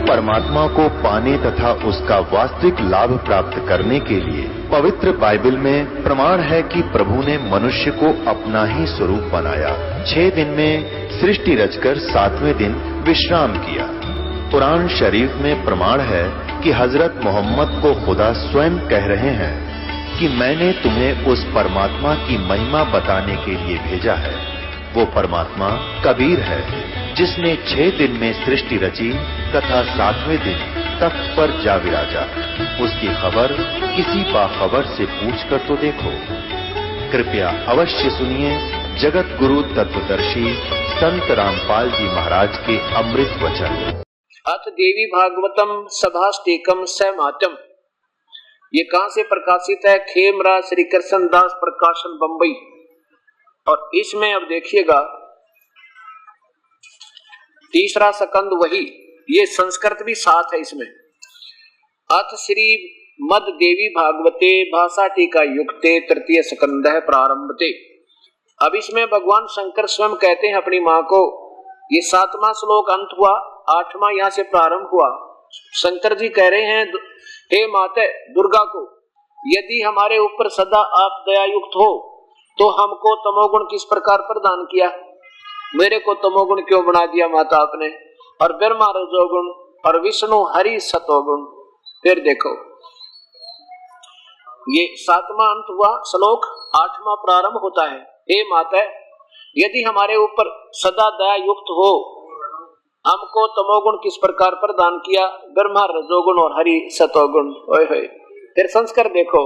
परमात्मा को पाने तथा उसका वास्तविक लाभ प्राप्त करने के लिए पवित्र बाइबल में प्रमाण है कि प्रभु ने मनुष्य को अपना ही स्वरूप बनाया। 6 दिन में सृष्टि रचकर 7वें दिन विश्राम किया। कुरान शरीफ में प्रमाण है कि हजरत मोहम्मद को खुदा स्वयं कह रहे हैं कि मैंने तुम्हें उस परमात्मा की महिमा बताने के लिए भेजा है। वो परमात्मा कबीर है जिसने 6 दिन में सृष्टि रची तथा 7वें दिन तख्त पर जा विराजा। उसकी खबर किसी बाखबर से पूछकर तो देखो। कृपया अवश्य सुनिए जगत गुरु तत्वदर्शी संत रामपाल जी महाराज के अमृत वचन। अथ देवी भागवतम सभाष्टेकम सहमातम। ये कहां से प्रकाशित है? खेमराज श्री कृष्ण दास प्रकाशन बंबई। और इसमें अब देखिएगा तीसरा सकंद वही, ये संस्कृत भी साथ है इसमें। अथ श्री मद देवी भागवते भाषा टीका युक्ते तृतीय सकंद है प्रारंभते। अब इसमें भगवान शंकर स्वयं कहते हैं अपनी मां को, ये 7वां श्लोक अंत हुआ, 8वां यहाँ से प्रारंभ हुआ। शंकर जी कह रहे हैं, हे माते दुर्गा को, यदि हमारे ऊपर सदा आप दयायुक्त हो तो हमको तमोगुण किस प्रकार प्रदान किया? मेरे को तमोगुण क्यों बना दिया माता आपने? और ब्रह्मा रजोगुण और विष्णु हरि सतोगुण। फिर देखो ये 7वां अंत हुआ श्लोक, 8वां प्रारंभ होता है। हे माता यदि हमारे ऊपर सदा दया युक्त हो, हमको तमोगुण किस प्रकार प्रदान किया? ब्रह्मा रजोगुण और हरि सतोगुण। ओए होए। फिर संस्कार देखो,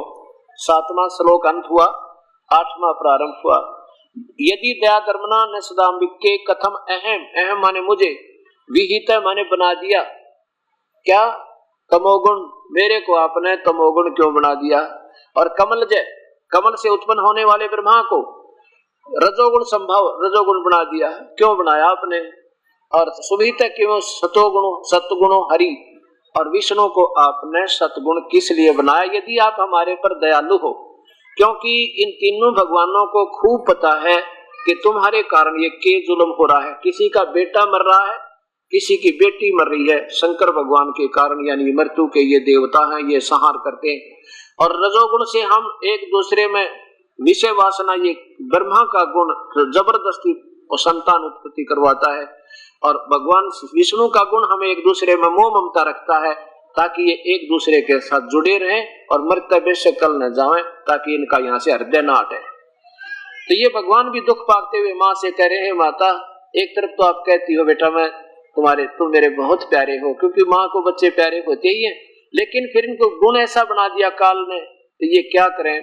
7वां श्लोक अंत हुआ, 8वां प्रारंभ हुआ। यदि दया धर्मना न सदाम्बिके कथम अहम, अहम माने मुझे, विहित माने बना दिया। क्या? तमोगुण, मेरे को आपने तमोगुण क्यों बना दिया? और कमल जय, कमल से उत्पन्न होने वाले ब्रह्मा को रजोगुण संभव रजोगुण बना दिया, क्यों बनाया आपने? और सुभित क्यों सतोगुण सतगुण हरि और विष्णु को आपने सतगुण किस लिए बनाया? यदि आप हमारे पर दयालु हो, क्योंकि इन तीनों भगवानों को खूब पता है कि तुम्हारे कारण ये के जुल्म हो रहा है। किसी का बेटा मर रहा है, किसी की बेटी मर रही है, शंकर भगवान के कारण, यानी मृत्यु के ये देवता हैं, ये संहार करते हैं। और रजोगुण से हम एक दूसरे में विषय वासना, ये ब्रह्मा का गुण जबरदस्ती संतान उत्पत्ति करवाता है। और भगवान विष्णु का गुण हमें एक दूसरे में मोह ममता रखता है, ताकि ये एक दूसरे के साथ जुड़े रहें और मर्तबे से कल न जाएं, ताकि इनका यहाँ से हृदय न हटे। तो ये भगवान भी दुख पाते हुए माँ से कह रहे हैं, माता एक तरफ तो आप कहती हो बेटा मैं तुम मेरे बहुत प्यारे हो, क्योंकि माँ को बच्चे प्यारे होते ही हैं, लेकिन फिर इनको गुण ऐसा बना दिया काल ने, तो ये क्या करें?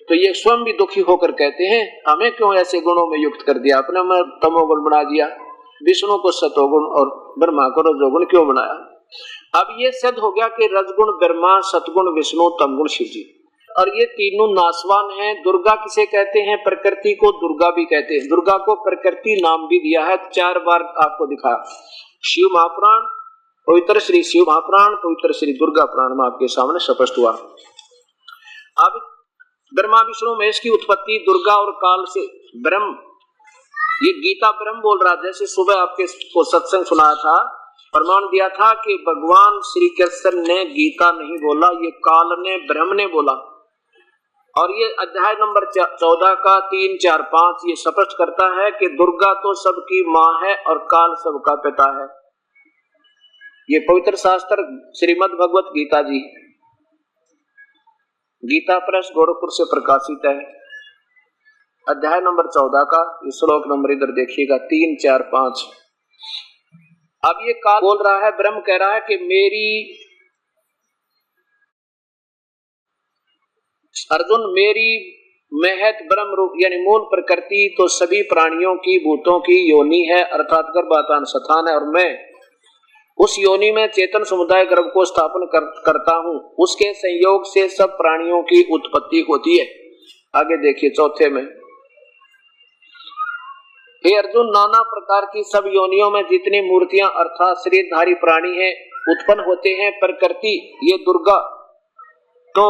तो ये स्वयं भी दुखी होकर कहते हैं, हमें क्यों ऐसे गुणों में युक्त कर दिया आपने? मैं तमोगुण बना दिया, विष्णु को सतोगुण और ब्रह्मा को रजोगुण क्यों बनाया? अब ये सिद्ध हो गया कि रजगुण ब्रह्मा, सतगुण विष्णु, तमगुण शिव जी, और ये तीनों नासवान हैं। दुर्गा किसे कहते हैं? प्रकृति को दुर्गा भी कहते हैं। दुर्गा को प्रकृति नाम भी दिया है, 4 बार आपको दिखाया। शिव महापुराण, पवित्र श्री शिव महापुराण, पवित्र श्री दुर्गा पुराण में आपके सामने स्पष्ट हुआ। अब ब्रह्मा विष्णु महेश की उत्पत्ति दुर्गा और काल से। ब्रह्म, ये गीता ब्रह्म बोल रहा, जैसे सुबह आपके को सत्संग सुनाया था, प्रमाण दिया था कि भगवान श्री कृष्ण ने गीता नहीं बोला, ये काल ने, ब्रह्म ने बोला। और ये अध्याय नंबर 14 का 3, 4, 5 ये स्पष्ट करता है कि दुर्गा तो सबकी माँ है और काल सबका पिता है। ये पवित्र शास्त्र श्रीमद् भगवत गीता जी, गीता प्रेस गोरखपुर से प्रकाशित है। अध्याय नंबर 14 का श्लोक नंबर इधर देखिएगा, 3, 4, 5। अब ये काल बोल रहा है, ब्रह्म कह रहा है कि मेरी अर्जुन, मेरी महत ब्रह्म रूप यानी मूल प्रकृति तो सभी प्राणियों की, भूतों की योनि है, अर्थात गर्भाधान स्थान है, और मैं उस योनि में चेतन समुदाय गर्भ को स्थापन करता हूँ। उसके संयोग से सब प्राणियों की उत्पत्ति होती है। आगे देखिए 4 में, हे अर्जुन, नाना प्रकार की सब योनियों में जितनी मूर्तियां अर्थात शरीरधारी प्राणी हैं उत्पन्न होते हैं, प्रकृति ये दुर्गा तो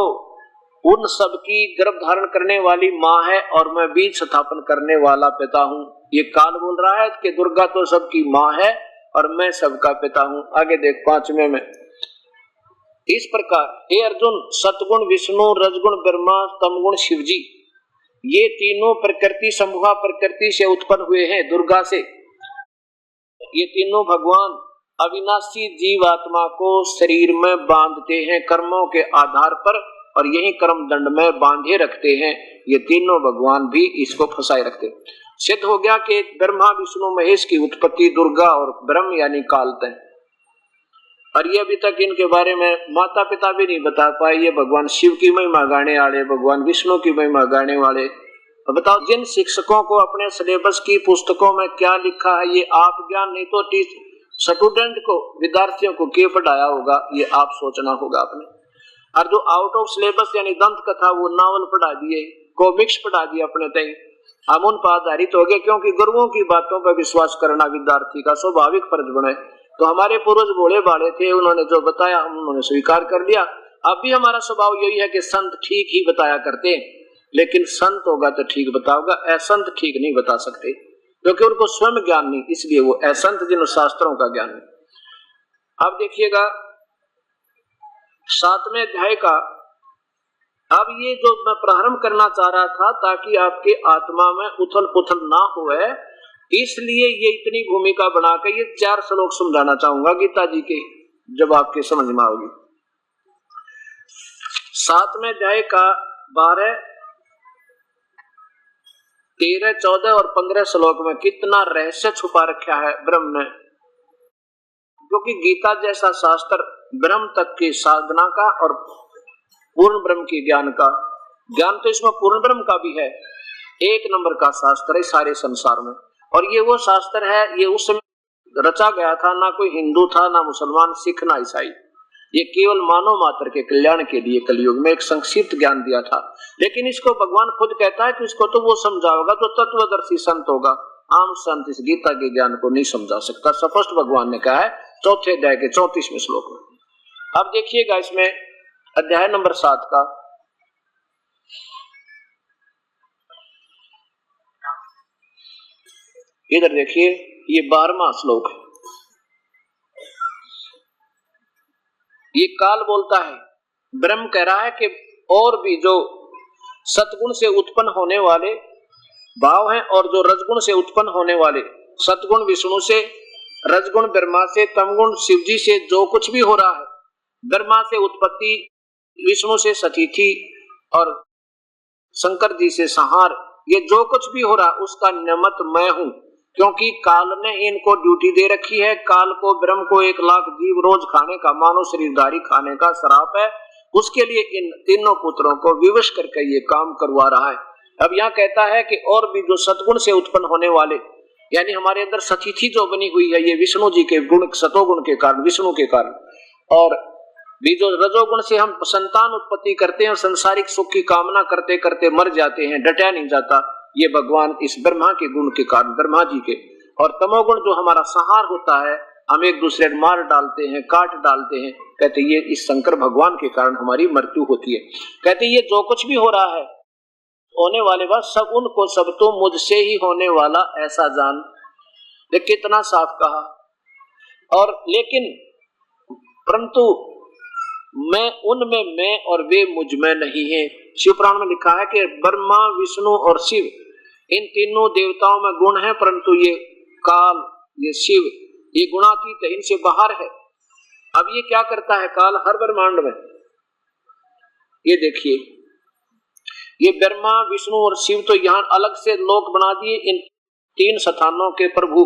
उन सब की गर्भ धारण करने वाली माँ है, और मैं बीज स्थापन करने वाला पिता हूँ। ये काल बोल रहा है कि दुर्गा तो सबकी माँ है और मैं सबका पिता हूं। आगे देख 5वें में इस प्रकार, हे अर्जुन, सतगुण विष्णु, रजगुण ब्रह्मा, तमगुण शिवजी, ये तीनों प्रकृति संभवा प्रकृति से उत्पन्न हुए हैं, दुर्गा से। ये तीनों भगवान अविनाशी जीवात्मा को शरीर में बांधते हैं कर्मों के आधार पर, और यही कर्म दंड में बांधे रखते हैं। ये तीनों भगवान भी इसको फंसाए रखते हैं। सिद्ध हो गया कि ब्रह्मा विष्णु महेश की उत्पत्ति दुर्गा और ब्रह्म यानी काल है। और ये अभी तक इनके बारे में माता पिता भी नहीं बता पाए। ये भगवान शिव की महिमा गाने वाले, भगवान विष्णु की महिमा गाने वाले। तो बताओ, जिन शिक्षकों को अपने सिलेबस की पुस्तकों में क्या लिखा है, ये आप ज्ञान नहीं तो स्टूडेंट को, विद्यार्थियों को क्या पढ़ाया होगा, ये आप सोचना होगा आपने। और जो आउट ऑफ सिलेबस यानी दंत कथा, वो नावल पढ़ा दिए, कॉमिक्स पढ़ा दिए अपने तय, हम उन पर आधारित हो गए। क्योंकि गुरुओं की बातों पर विश्वास करना विद्यार्थी का स्वाभाविक फर्ज बने। तो हमारे पूर्वज भोले भाले थे, उन्होंने जो बताया हम उन्होंने स्वीकार कर लिया। अब भी हमारा स्वभाव यही है कि संत ठीक ही बताया करते हैं, लेकिन संत होगा तो ठीक बताओगा, असंत ठीक नहीं बता सकते, क्योंकि उनको स्वयं ज्ञान नहीं, इसलिए वो असंत जिन शास्त्रों का ज्ञान नहीं। अब देखिएगा 7वें अध्याय का, अब ये जो मैं प्रारंभ करना चाह रहा था ताकि आपके आत्मा में उथल पुथल ना होए, इसलिए ये इतनी भूमिका बनाकर ये 4 श्लोक समझाना चाहूंगा गीता जी के, जब आपके समझ में आओगी। 7वें अध्याय का 12, 13, 14 और 15 श्लोक में कितना रहस्य छुपा रखा है ब्रह्म ने। क्योंकि गीता जैसा शास्त्र ब्रह्म तक की साधना का और पूर्ण ब्रह्म की ज्ञान का, ज्ञान तो इसमें पूर्ण ब्रह्म का भी है, 1 नंबर का शास्त्र है सारे संसार में। और ये वो शास्त्र है, ये उस समय रचा गया था, ना कोई हिंदू था, ना मुसलमान, सिख, ना ईसाई। ये केवल मानव मात्र के कल्याण के लिए कलयुग में एक संक्षिप्त ज्ञान दिया था। लेकिन इसको भगवान खुद कहता है कि इसको तो वो समझाओगा जो तत्वदर्शी संत होगा, आम संत इस गीता के ज्ञान को नहीं समझा सकता। स्पष्ट भगवान ने कहा है 4थे अध्याय के 34वें श्लोक में। अब देखिएगा इसमें अध्याय नंबर 7 का, इधर देखिए, ये 12वां श्लोक है। ये काल बोलता है, ब्रह्म कह रहा है कि और भी जो सतगुण से उत्पन्न होने वाले भाव हैं और जो रजगुण से उत्पन्न होने वाले, सतगुण विष्णु से, रजगुण ब्रह्मा से, तमगुण शिवजी से जो कुछ भी हो रहा है, ब्रह्मा से उत्पत्ति, विष्णु से सतीथि और शंकर जी से संहार, ये जो कुछ भी हो रहा उसका नियमित मैं हूं। क्योंकि काल ने इनको ड्यूटी दे रखी है। काल को ब्रह्म को 1 लाख जीव रोज खाने का, मानव शरीरधारी खाने का श्राप है। उसके लिए इन तीनों पुत्रों को विवश करके ये काम करवा रहा है। अब यहाँ कहता है कि और भी जो सतगुण से उत्पन्न होने वाले, यानी हमारे अंदर सतीथि जो बनी हुई है, ये विष्णु जी के गुण, सतोगुण के कारण, विष्णु के कारण, और भी जो रजोगुण से हम संतान उत्पत्ति करते हैं, संसारिक सुख की कामना करते करते मर जाते हैं, डटा नहीं जाता, ये भगवान इस ब्रह्मा के गुण के कारण, ब्रह्मा जी के। और तमोगुण जो हमारा संहार होता है, हम एक दूसरे को मार डालते हैं, काट डालते हैं, कहते ये इस शंकर भगवान के कारण हमारी मृत्यु होती है। कहते ये जो कुछ भी हो रहा है, होने वाले बात सब उनको, सब तो मुझसे ही होने वाला ऐसा जान। देखिए कितना साफ कहा। और लेकिन परंतु मैं उनमें मैं और वे मुझ में नहीं है। शिव पुराण में लिखा है कि ब्रह्मा, विष्णु और शिव, इन तीनों देवताओं में गुण है, परंतु ये काल, ये शिव, ये गुणातीत है, इनसे बाहर है। अब ये क्या करता है काल हर ब्रह्मांड में? ये देखिए, ये ब्रह्मा, विष्णु और शिव तो यहाँ अलग से लोक बना दिए, इन 3 स्थानों के प्रभु,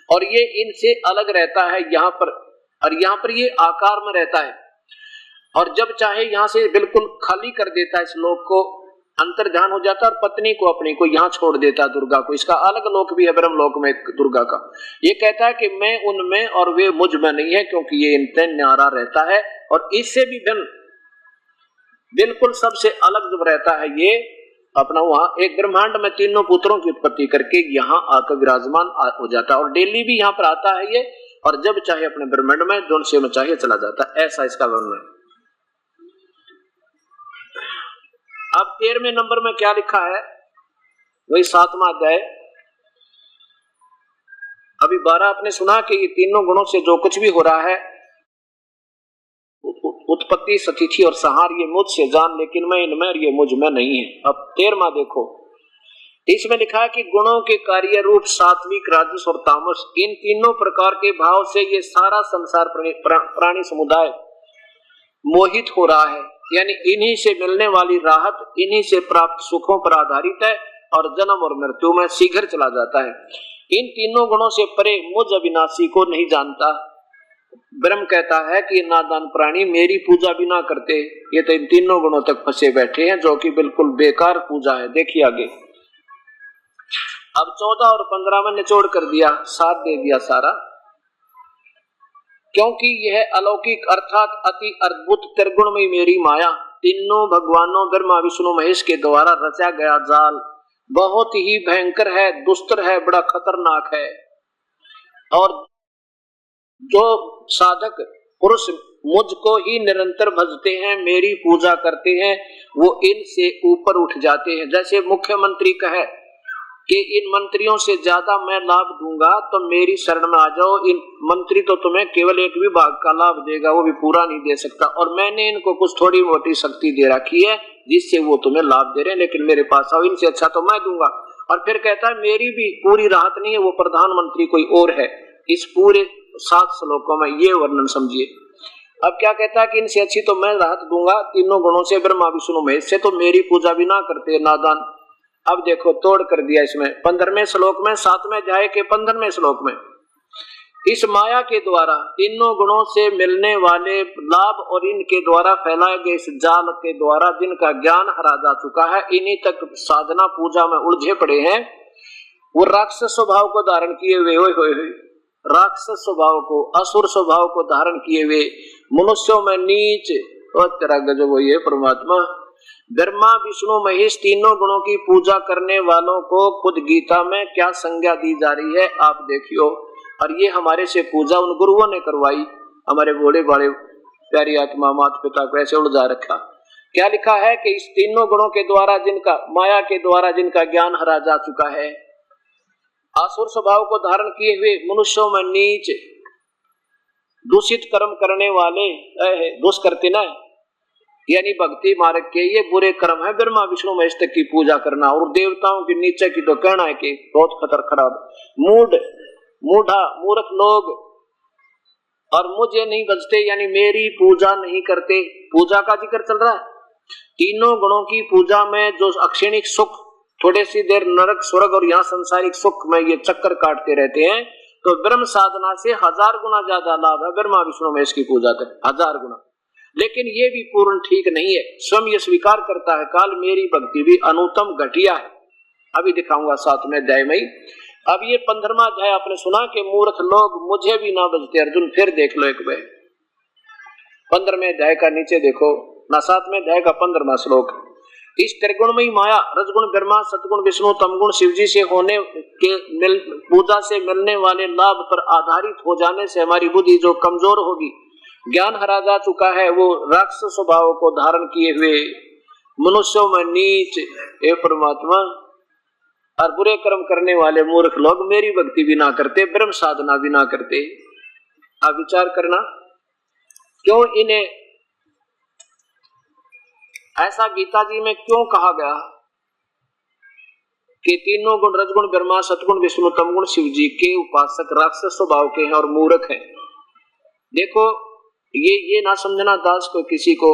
और ये इनसे अलग रहता है यहाँ पर, और यहाँ पर ये आकार में रहता है। और जब चाहे यहाँ से बिल्कुल खाली कर देता है इस लोक को, अंतर ध्यान हो जाता है, और पत्नी को अपनी को यहाँ छोड़ देता है, दुर्गा को। इसका अलग लोक भी है ब्रह्म लोक में दुर्गा का। ये कहता है कि मैं उनमें और वे मुझ में नहीं है, क्योंकि ये इनसे न्यारा रहता है। और इससे भी भिन्न बिल्कुल सबसे अलग जब रहता है ये अपना, वहां एक ब्रह्मांड में तीनों पुत्रों की उत्पत्ति करके यहाँ आकर विराजमान हो जाता है। और डेली भी यहाँ पर आता है ये, और जब चाहे अपने ब्रह्मांड में जो से में चाहे चला जाता है। ऐसा इसका वर्णन है। अब 13वें नंबर में क्या लिखा है, वही 7वां अध्याय। अभी 12 आपने सुना कि ये तीनों गुणों से जो कुछ भी हो रहा है, उत्पत्ति, स्थिति और संहार, ये मुझसे जान, लेकिन मैं इनमें और ये मुझ में नहीं है। अब 13वां देखो, इसमें लिखा है कि गुणों के कार्य रूप सात्विक, राजस और तामस, इन तीनों प्रकार के भाव से ये सारा संसार प्राणी समुदाय मोहित हो रहा है। यानी इन्हीं से मिलने वाली राहत, इन्हीं से प्राप्त सुखों पर आधारित है और जन्म और मृत्यु में शीघ्र चला जाता है। इन तीनों गुणों से परे मुझ अविनाशी को नहीं जानता। ब्रह्म कहता है कि नादान प्राणी मेरी पूजा भी ना करते, ये तो इन तीनों गुणों तक फंसे बैठे हैं, जो कि बिल्कुल बेकार पूजा है। देखिए आगे, अब 14 और 15 में निचोड़ कर दिया, साथ दे दिया सारा, क्योंकि यह अलौकिक अर्थात अति अद्भुत त्रिगुणमयी मेरी माया, तीनों भगवानों ब्रह्मा विष्णु महेश के द्वारा रचा गया जाल बहुत ही भयंकर है, दुस्तर है, बड़ा खतरनाक है। और जो साधक पुरुष मुझको ही निरंतर भजते हैं, मेरी पूजा करते हैं, वो इनसे ऊपर उठ जाते हैं। जैसे मुख्यमंत्री कहे कि इन मंत्रियों से ज्यादा मैं लाभ दूंगा तो मेरी शरण में आ जाओ, इन मंत्री तो तुम्हें केवल एक विभाग का लाभ देगा, वो भी पूरा नहीं दे सकता, और मैंने इनको कुछ थोड़ी मोटी शक्ति दे रखी है जिससे वो तुम्हें लाभ दे रहे हैं, लेकिन मेरे पास आओ, इनसे अच्छा तो मैं दूंगा। और फिर कहता है मेरी भी पूरी राहत नहीं है, वो प्रधानमंत्री कोई और है। इस पूरे 7 श्लोकों में ये वर्णन समझिए। अब क्या कहता है कि इनसे अच्छी तो मैं राहत दूंगा तीनों गुणों से, ब्रह्मा विष्णु महेश से, तो मेरी पूजा भी ना करते नादान। अब देखो तोड़ कर दिया इसमें 15वें श्लोक में, 7वें अध्याय के 15वें श्लोक में, इस माया के द्वारा तीनों गुणों से मिलने वाले लाभ और इनके द्वारा फैलाए गए इस जाल के द्वारा जिनका ज्ञान हरा जा चुका है, इन्हीं तक साधना पूजा में उलझे पड़े हैं। वो राक्षस स्वभाव को धारण किए हुए राक्षस स्वभाव को, असुर स्वभाव को धारण किए हुए मनुष्यों में नीच और तेरा गजब वही है परमात्मा। ब्रह्मा विष्णु महेश तीनों गुणों की पूजा करने वालों को खुद गीता में क्या संज्ञा दी जा रही है आप देखियो। और ये हमारे से पूजा उन गुरुओं ने करवाई, हमारे बड़े बड़े प्यारी आत्मा माता पिता को ऐसे उलझा रखा। क्या लिखा है कि इस तीनों गुणों के द्वारा जिनका, माया के द्वारा जिनका ज्ञान हरा जा चुका है, आसुर स्वभाव को धारण किए हुए मनुष्यों में नीच, दूषित कर्म करने वाले, दुष्कृत्य न यानी भक्ति मार्ग के ये बुरे कर्म है, ब्रह्मा विष्णु महेश तक की पूजा करना, और देवताओं के नीचे की तो कहना है कि बहुत खराब, मूढ़ा मूर्ख लोग और मुझे नहीं बचते, यानी मेरी पूजा नहीं करते। पूजा का जिक्र चल रहा है। तीनों गुणों की पूजा में जो अक्षणिक सुख, थोड़ी सी देर नरक स्वर्ग और यहाँ संसारिक सुख में ये चक्कर काटते रहते हैं, तो ब्रह्म साधना से 1000 गुना ज्यादा लाभ है ब्रह्मा विष्णु महेश की पूजा तक, 1000 गुना। लेकिन ये भी पूर्ण ठीक नहीं है। स्वयं ये स्वीकार करता है काल मेरी भक्ति भी अनुत्तम घटिया है। अभी दिखाऊंगा 7वें अध्याय में। अब ये 15वां अध्याय आपने सुना कि मूर्ख लोग मुझे भी ना बचते। अर्जुन फिर देख लो एक बार 15वें अध्याय का नीचे देखो ना, 7वें अध्याय का 15वां श्लोक। इस त्रिगुणमयी माया रजगुण ब्रह्मा, सतगुण विष्णु, तमगुण शिवजी से होने के पूजा से मिलने वाले लाभ पर आधारित हो जाने से हमारी बुद्धि जो कमजोर होगी, ज्ञान हरा जा चुका है, वो राक्षस स्वभाव को धारण किए हुए मनुष्यों में नीच हे परमात्मा और बुरे कर्म करने वाले मूर्ख लोग मेरी भक्ति भी ना करते, ब्रह्म साधना भी ना करते। आप विचार करना क्यों इन्हें ऐसा गीता जी में क्यों कहा गया कि तीनों गुण रजगुण ब्रह्मा, सतगुण विष्णु, तमगुण शिव जी के उपासक राक्षस स्वभाव के हैं और मूर्ख हैं। देखो ये ना समझना दास को किसी को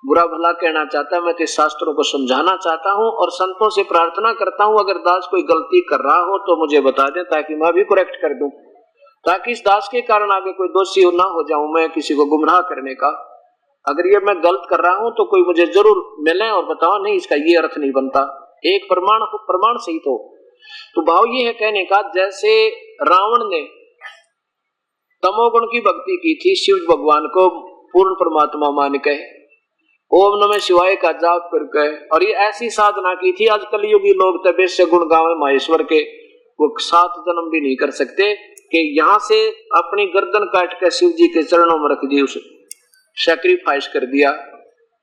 बुरा भला कहना चाहता, मैं तो शास्त्रों को समझाना चाहता हूँ और संतों से प्रार्थना करता हूँ अगर दास कोई गलती कर रहा हो तो मुझे बता दे ताकि मैं भी करेक्ट कर दूं, ताकि इस दास के कारण आगे कोई दोषी ना हो जाऊं मैं किसी को गुमराह करने का। अगर ये मैं गलत कर रहा हूं तो कोई मुझे जरूर मिले और बताओ नहीं इसका ये अर्थ नहीं बनता, एक प्रमाण सहित हो। तो भाव ये है कहने का, जैसे रावण ने तमोगुण की भक्ति की थी शिव भगवान को पूर्ण परमात्मा मान के, ओम नमः शिवाय का जाप करके, और ये ऐसी साधना की थी। आज कलयुगी लोग तबे से गुण गावे माहेश्वर के, वो 7 जन्म भी नहीं कर सकते कि यहाँ से अपनी गर्दन काट कर शिव जी के चरणों में रख दी, उसे सैक्रिफाइस कर दिया,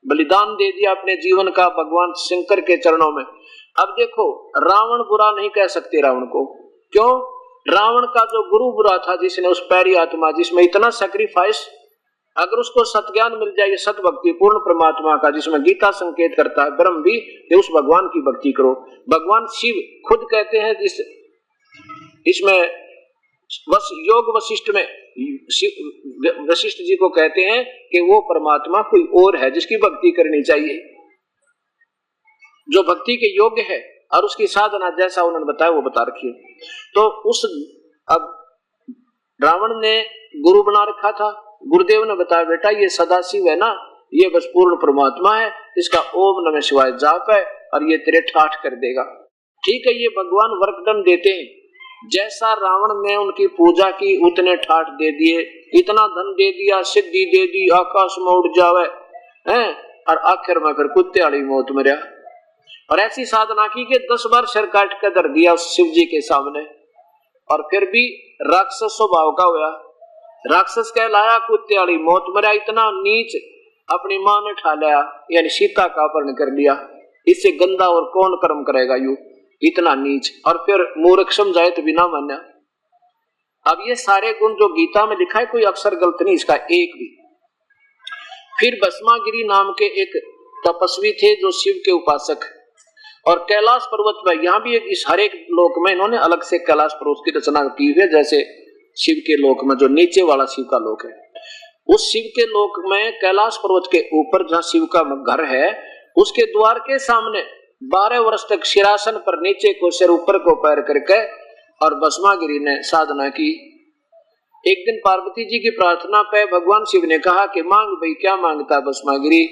बलिदान दे दिया अपने जीवन का भगवान शंकर के चरणों में। अब देखो रावण बुरा नहीं कह सकते रावण को, क्यों? रावण का जो गुरु बुरा था, जिसने उस पैरी आत्मा जिसमें इतना सेक्रीफाइस, अगर उसको सत्ज्ञान मिल जाए, सत भक्ति पूर्ण परमात्मा का, जिसमें गीता संकेत करता है ब्रह्म भी, कि उस भगवान की भक्ति करो। भगवान शिव खुद कहते हैं इसमें योग वशिष्ठ में वशिष्ठ जी को कहते हैं कि वो परमात्मा कोई और है जिसकी भक्ति करनी चाहिए, जो भक्ति के योग्य है, और उसकी साधना जैसा उन्होंने बताया वो बता रखी है। तो उस अब रावण ने गुरु बना रखा था, गुरुदेव ने बताया बेटा ये सदाशिव है ना, ये बस पूर्ण परमात्मा है, इसका ओम नमः शिवाय जाप है और ये तेरे ठाठ कर देगा। ठीक है, ये भगवान वर्कडन देते हैं, जैसा रावण ने उनकी पूजा की उतने ठाठ दे दिए, इतना धन दे दिया, सिद्धि दे दी, आकाश में उड़ जावे हैं, और आखिर में फिर कुत्ते वाली मौत मरा। और ऐसी साधना की कि 10 बार सिर काट कर धर दिया उस शिव जी के सामने, और फिर भी राक्षस स्वभाव का हुआ, राक्षस कहलाया, कुत्ते वाली मौत मरा। इतना नीच अपनी मां ने ठा लिया, यानी सीता का अपहरण कर लिया, इससे गंदा और कौन कर्म करेगा यू, इतना नीच। और फिर मूर्ख समझाए तो बिना माना। अब ये सारे गुण जो गीता में लिखा है कोई अक्षर गलत नहीं इसका एक भी। फिर भस्मागिरी नाम के एक तपस्वी थे जो शिव के उपासक, और कैलाश पर्वत में, यहाँ भी इस हर एक लोक में इन्होंने अलग से कैलाश पर्वत की रचना की है। जैसे शिव के लोक में जो नीचे वाला शिव का लोक है, उस शिव के लोक में कैलाश पर्वत के ऊपर जहाँ शिव का घर है, उसके द्वार के सामने 12 वर्ष तक शिरासन पर नीचे को सिर ऊपर को पैर करके और भस्मागिरी ने साधना की। एक दिन पार्वती जी की प्रार्थना पे भगवान शिव ने कहा कि मांग भाई, क्या मांगता है भस्मागिरी,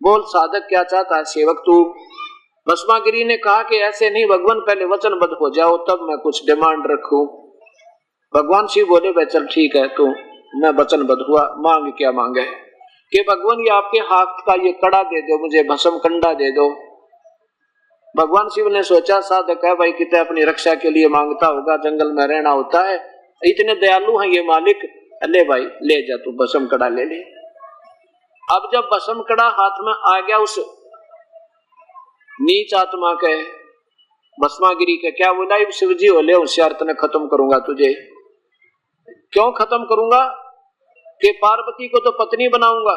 बोल साधक क्या चाहता है सेवक तू। भस्मागिरी ने कहा कि ऐसे नहीं भगवान, पहले वचनबद्ध हो जाओ तब मैं कुछ डिमांड रखूं। भगवान शिव बोले भाई चल ठीक है, तो मैं वचनबद्ध हुआ, मांग क्या मांगे कि भगवान ये आपके हाथ का ये कड़ा दे दो, मुझे भस्म कंडा दे दो। भगवान शिव ने सोचा साधक है भाई, कितने अपनी रक्षा के लिए मांगता होगा, जंगल में रहना होता है, इतने दयालु हैं ये मालिक, ले भाई ले जा तू भस्म कड़ा ले ले। अब जब भस्म कड़ा हाथ में आ गया उस नीच आत्मा के, भस्मागिरी के, क्या बोला शिव जी बोले होशियार, तने खत्म करूंगा तुझे। क्यों खत्म करूंगा कि पार्वती को तो पत्नी बनाऊंगा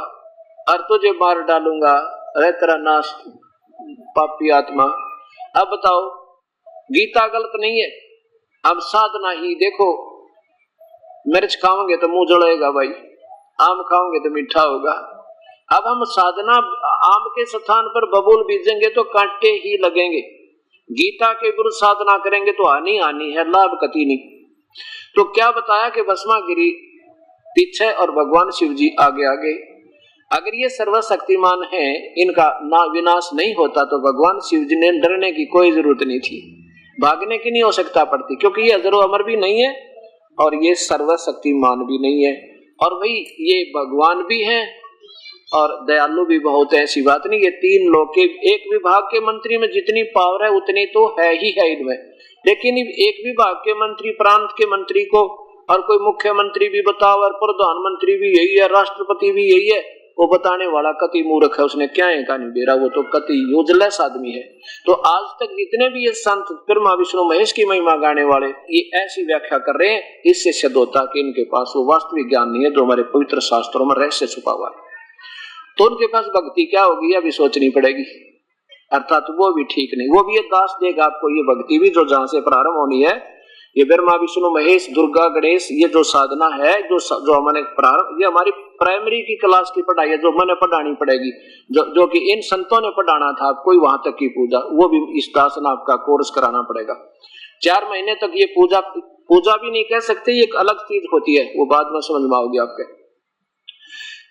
और तुझे मार डालूंगा, अरे तेरा नाश पापी आत्मा। अब बताओ गीता गलत नहीं है, अब साधना ही देखो, मिर्च खाओगे तो मुंह जलेगा भाई, आम खाओगे तो मीठा होगा। अब हम साधना आम के स्थान पर बबूल बीजेंगे तो कांटे ही लगेंगे, गीता के विरुद्ध साधना करेंगे तो हानि हानि है, लाभ कति नहीं। तो क्या बताया कि भस्मागिरी पीछे और भगवान शिव जी आगे आगे। अगर ये सर्वशक्तिमान है, इनका ना विनाश नहीं होता तो भगवान शिव जी ने डरने की कोई जरूरत नहीं थी, भागने की नहीं आवश्यकता पड़ती, क्योंकि ये अजरो अमर भी नहीं है और ये सर्वशक्तिमान भी नहीं है, और भाई ये भगवान भी है और दयालु भी बहुत है, ऐसी बात नहीं। ये 3 लोग के एक विभाग के मंत्री में जितनी पावर है उतनी तो है ही है इनमें, लेकिन एक विभाग के मंत्री, प्रांत के मंत्री को और कोई मुख्यमंत्री भी बताओ और प्रधानमंत्री भी यही है, राष्ट्रपति भी यही है, वो बताने वाला कति मूर्ख है, उसने क्या है कहानी बेरा, वो तो कति यूजलेस आदमी है। तो आज तक जितने भी ये संत ब्रह्मा विष्णु महेश की महिमा गाने वाले ये ऐसी व्याख्या कर रहे हैं, इससे सिद्ध होता कि इनके पास वो वास्तविक ज्ञान नहीं है जो हमारे पवित्र शास्त्रों में रहस्य छुपा हुआ है। तो उनके पास भक्ति क्या होगी अभी सोचनी पड़ेगी, अर्थात वो भी ठीक नहीं, वो भी ये दास देगा आपको ये भक्ति भी जो जहां से प्रारंभ होनी है। ये ब्रह्मा विष्णु महेश दुर्गा गणेश ये जो साधना है जो हमने प्रारंभ, ये हमारी प्राइमरी की क्लास की पढ़ाई है जो मैंने पढ़ानी पड़ेगी, जो कि इन संतों ने पढ़ाना था आपको, वहां तक की पूजा वो भी इस दास ने आपका कोर्स कराना पड़ेगा। 4 महीने तक ये पूजा भी नहीं कह सकते, ये एक अलग चीज होती है, वो बाद में समझ में आओगी आपके।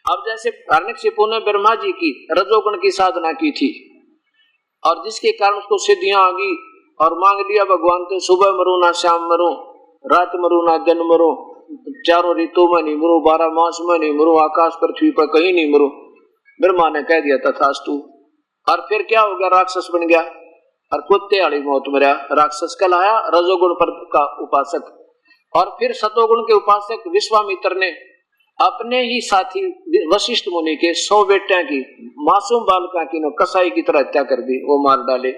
अब जैसे हिरण्यकशिपु ने ब्रह्मा जी की रजोगुण की साधना की थी और जिसके कारण उसको सिद्धियां आ गई और मांग लिया भगवान से, सुबह मरू ना शाम मरू, रात मरू ना दिन मरू, चारों ऋतु में नहीं मरू, 12 मास में नहीं मरू, आकाश पृथ्वी पर कहीं नहीं मरू। ब्रह्मा ने कह दिया तथास्तु। और फिर क्या हो गया, राक्षस बन गया और कुत्ते वाली मौत मरा, राक्षस कहलाया, रजोगुण पर का उपासक। और फिर सतोगुण के उपासक विश्वामित्र ने अपने ही साथी वशिष्ठ मुनि के 100 बेटियां की, मासूम बालका की कसाई की तरह हत्या कर दी, वो मार डाले।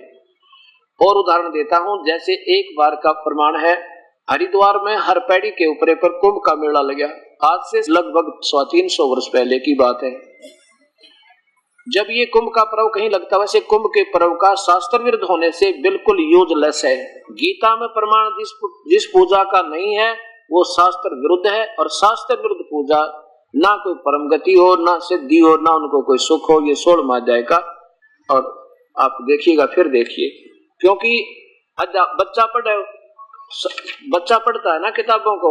और उदाहरण देता हूं, जैसे एक बार का प्रमाण है, हरिद्वार में हर पैड़ी के ऊपर पर कुंभ का मेला लगा। आज से लगभग 300 वर्ष पहले की बात है। जब ये कुंभ का पर्व कहीं लगता, वैसे कुंभ के पर्व का शास्त्र विरुद्ध होने से बिल्कुल यूजलेस है। गीता में प्रमाण जिस पूजा का नहीं है वो शास्त्र विरुद्ध है, और शास्त्र विरुद्ध पूजा ना कोई परम गति हो, ना सिद्धि हो, ना उनको कोई सुख हो। ये 16 अध्याय का, और आप देखिएगा, फिर देखिए, क्योंकि बच्चा पढ़ता है ना किताबों को,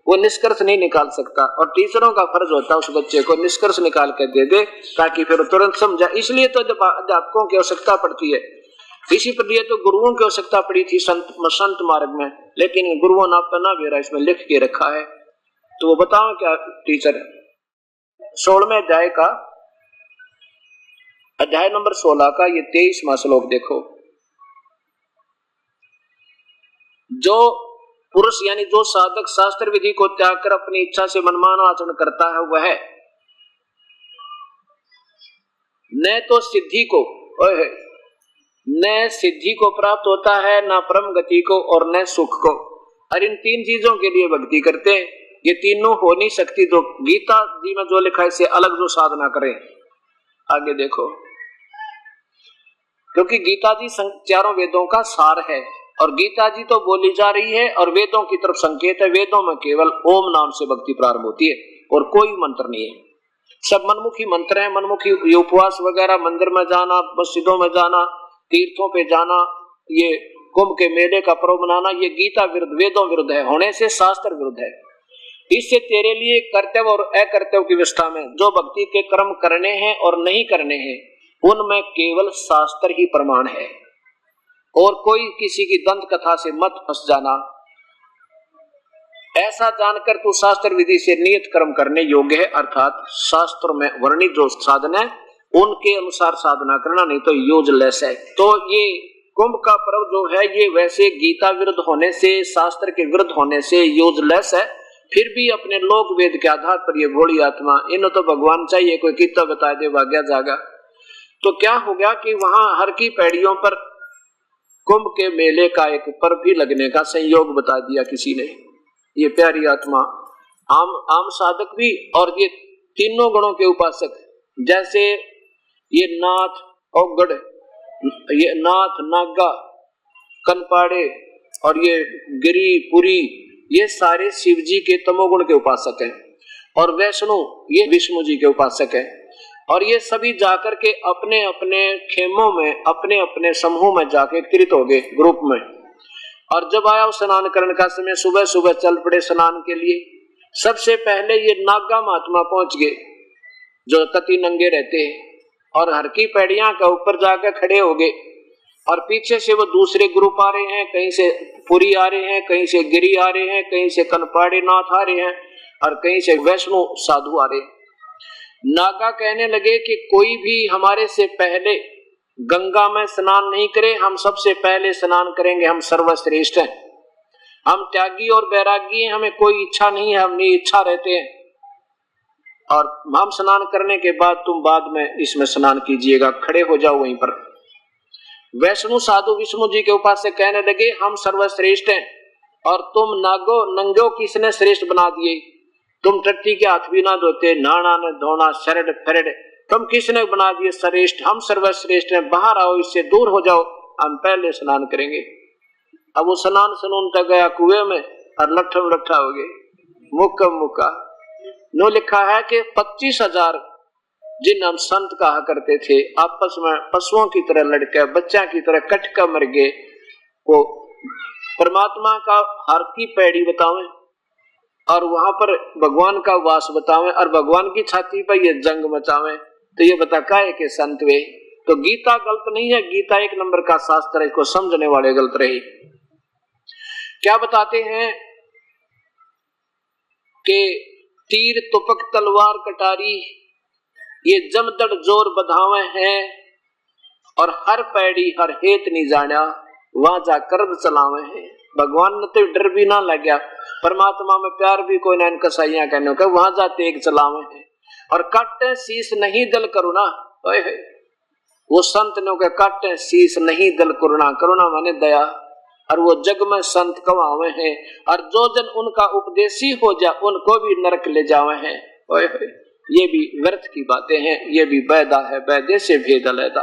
वो निष्कर्ष नहीं निकाल सकता, और टीचरों का फर्ज होता है उस बच्चे को निष्कर्ष निकाल कर दे दे ताकि फिर तुरंत समझा। इसलिए तो अध्यापकों की आवश्यकता पड़ती है, इसी पर लिए तो गुरुओं की आवश्यकता पड़ी थी संत मार्ग में, लेकिन गुरुओं ने अपना वेरा इसमें लिख के रखा है। तो वो बताओ क्या टीचर। 16वें अध्याय का, अध्याय नंबर 16 का ये 23वां श्लोक देखो। जो पुरुष यानी जो साधक शास्त्र विधि को त्याग कर अपनी इच्छा से मनमाना आचरण करता है, वह न तो सिद्धि को न सिद्धि को प्राप्त होता है, न परम गति को, और न सुख को। और इन 3 चीजों के लिए भक्ति करते हैं। ये तीनों हो नहीं सकती। तो गीता जी में जो लिखा है इससे अलग जो साधना करें। आगे देखो, क्योंकि गीता जी चारों वेदों का सार है, और गीता जी तो बोली जा रही है और वेदों की तरफ संकेत है। वेदों में केवल ओम नाम से भक्ति प्रारंभ होती है और कोई मंत्र नहीं है, सब मनमुखी मंत्र है। मनमुखी उपवास वगैरह, मंदिर में जाना, मस्जिदों में जाना, तीर्थों पे जाना, ये कुंभ के मेले का पर्व मनाना, ये गीता विरुद्ध, वेदों विरुद्ध है, होने से शास्त्र विरुद्ध है। इससे तेरे लिए कर्तव्य और अकर्तव्य की व्यवस्था में जो भक्ति के कर्म करने हैं और नहीं करने हैं, उनमें केवल शास्त्र ही प्रमाण है, और कोई किसी की दंत कथा से मत फंस जाना। ऐसा जानकर तू शास्त्र विधि से नियत कर्म करने योग्य है, अर्थात शास्त्र में वर्णित जो साधन है उनके अनुसार साधना करना, नहीं तो यूजलेस है। तो ये कुंभ का पर्व जो है ये वैसे गीता विरुद्ध होने से, शास्त्र के विरुद्ध होने से यूजलेस है। फिर भी अपने लोक वेद के आधार पर ये भोली आत्मा, इन्हें तो भगवान चाहिए, कोई कितना बता दे भाग्या जागा। तो क्या हो गया कि वहां हर की पैड़ियों पर कुंभ के मेले का एक पर्व भी लगने का संयोग बता दिया किसी ने। ये प्यारी आत्मा, आम साधक भी, और ये तीनों गुणों के उपासक, जैसे ये नाथ औगड़, ये नाथ नागा, कनपाड़े और ये गिरी पुरी, ये सारे शिव जी के तमोगुण के उपासक हैं, और वैष्णो ये विष्णु जी के उपासक हैं। और ये सभी जाकर के अपने अपने खेमों में, अपने अपने समूह में जाके एकत्रित हो गए ग्रुप में। और जब आया स्नान करने का समय, सुबह सुबह चल पड़े स्नान के लिए। सबसे पहले ये नागा महात्मा पहुंच गए जो कति नंगे रहते हैं, और हर की पैड़ियां का ऊपर जाकर खड़े हो गए, और पीछे से वो दूसरे ग्रुप आ रहे हैं, कहीं से पुरी आ रहे हैं, कहीं से गिरी आ रहे हैं, कहीं से कनपाड़े नाथ आ रहे हैं, और कहीं से वैष्णो साधु आ रहे हैं। नागा कहने लगे कि कोई भी हमारे से पहले गंगा में स्नान नहीं करे, हम सबसे पहले स्नान करेंगे, हम सर्वश्रेष्ठ हैं, हम त्यागी और बैरागी हैं, हमें कोई इच्छा नहीं है, हम निइच्छा रहते हैं, और हम स्नान करने के बाद तुम बाद में इसमें स्नान कीजिएगा, खड़े हो जाओ वहीं पर। वैष्णु साधु विष्णु जी के उपासक कहने लगे हम सर्वश्रेष्ठ हैं, और तुम नागो नंगो किसने श्रेष्ठ बना दिए, तुम टट्टी के हाथ भी ना धोते, नहाना न धोना, शरड फरड, तुम किसने बना दिए श्रेष्ठ, हम सर्वश्रेष्ठ हैं, बाहर आओ, इससे दूर हो जाओ, हम पहले स्नान करेंगे। अब वो स्नान सनून तक गया कुएं में, और लट्ठम लट्ठा हो गए, मुक्का मुक्का। नो लिखा है कि 25,000 जिन हम संत कहा करते थे, आपस में पशुओं की तरह लड़के, बच्चा की तरह कट कर मर गए। वो परमात्मा का हर की पैड़ी बतावें, और वहां पर भगवान का वास बतावें, और भगवान की छाती पर ये जंग मचावें, तो ये बता काहे के संत वे। तो गीता गलत नहीं है, गीता एक नंबर का शास्त्र है, इसको समझने वाले गलत रहे। क्या बताते हैं कि तीर तुपक तलवार कटारी ये जमदड़ जोर बधावे हैं, और हर पैड़ी हर हेत नहीं जाना, वहां जा कर्म चलावे हैं। भगवान ने तो डर भी ना लग गया, परमात्मा में प्यार भी कोई ना कसाइयां कहने का, वहां जा तेग चलावे हैं। और काटे शीश नहीं दल करुणा, वो संत ने कहा काटे शीश नहीं दल करुणा, करुणा माने दया, और वो जग में संत कवावे हैं, और जो जन उनका उपदेशी हो जा उनको भी नरक ले जावे हैं। ओए होए, ये भी व्यर्थ की बातें हैं, ये भी बैदा है, बैदे से भेद अलैदा।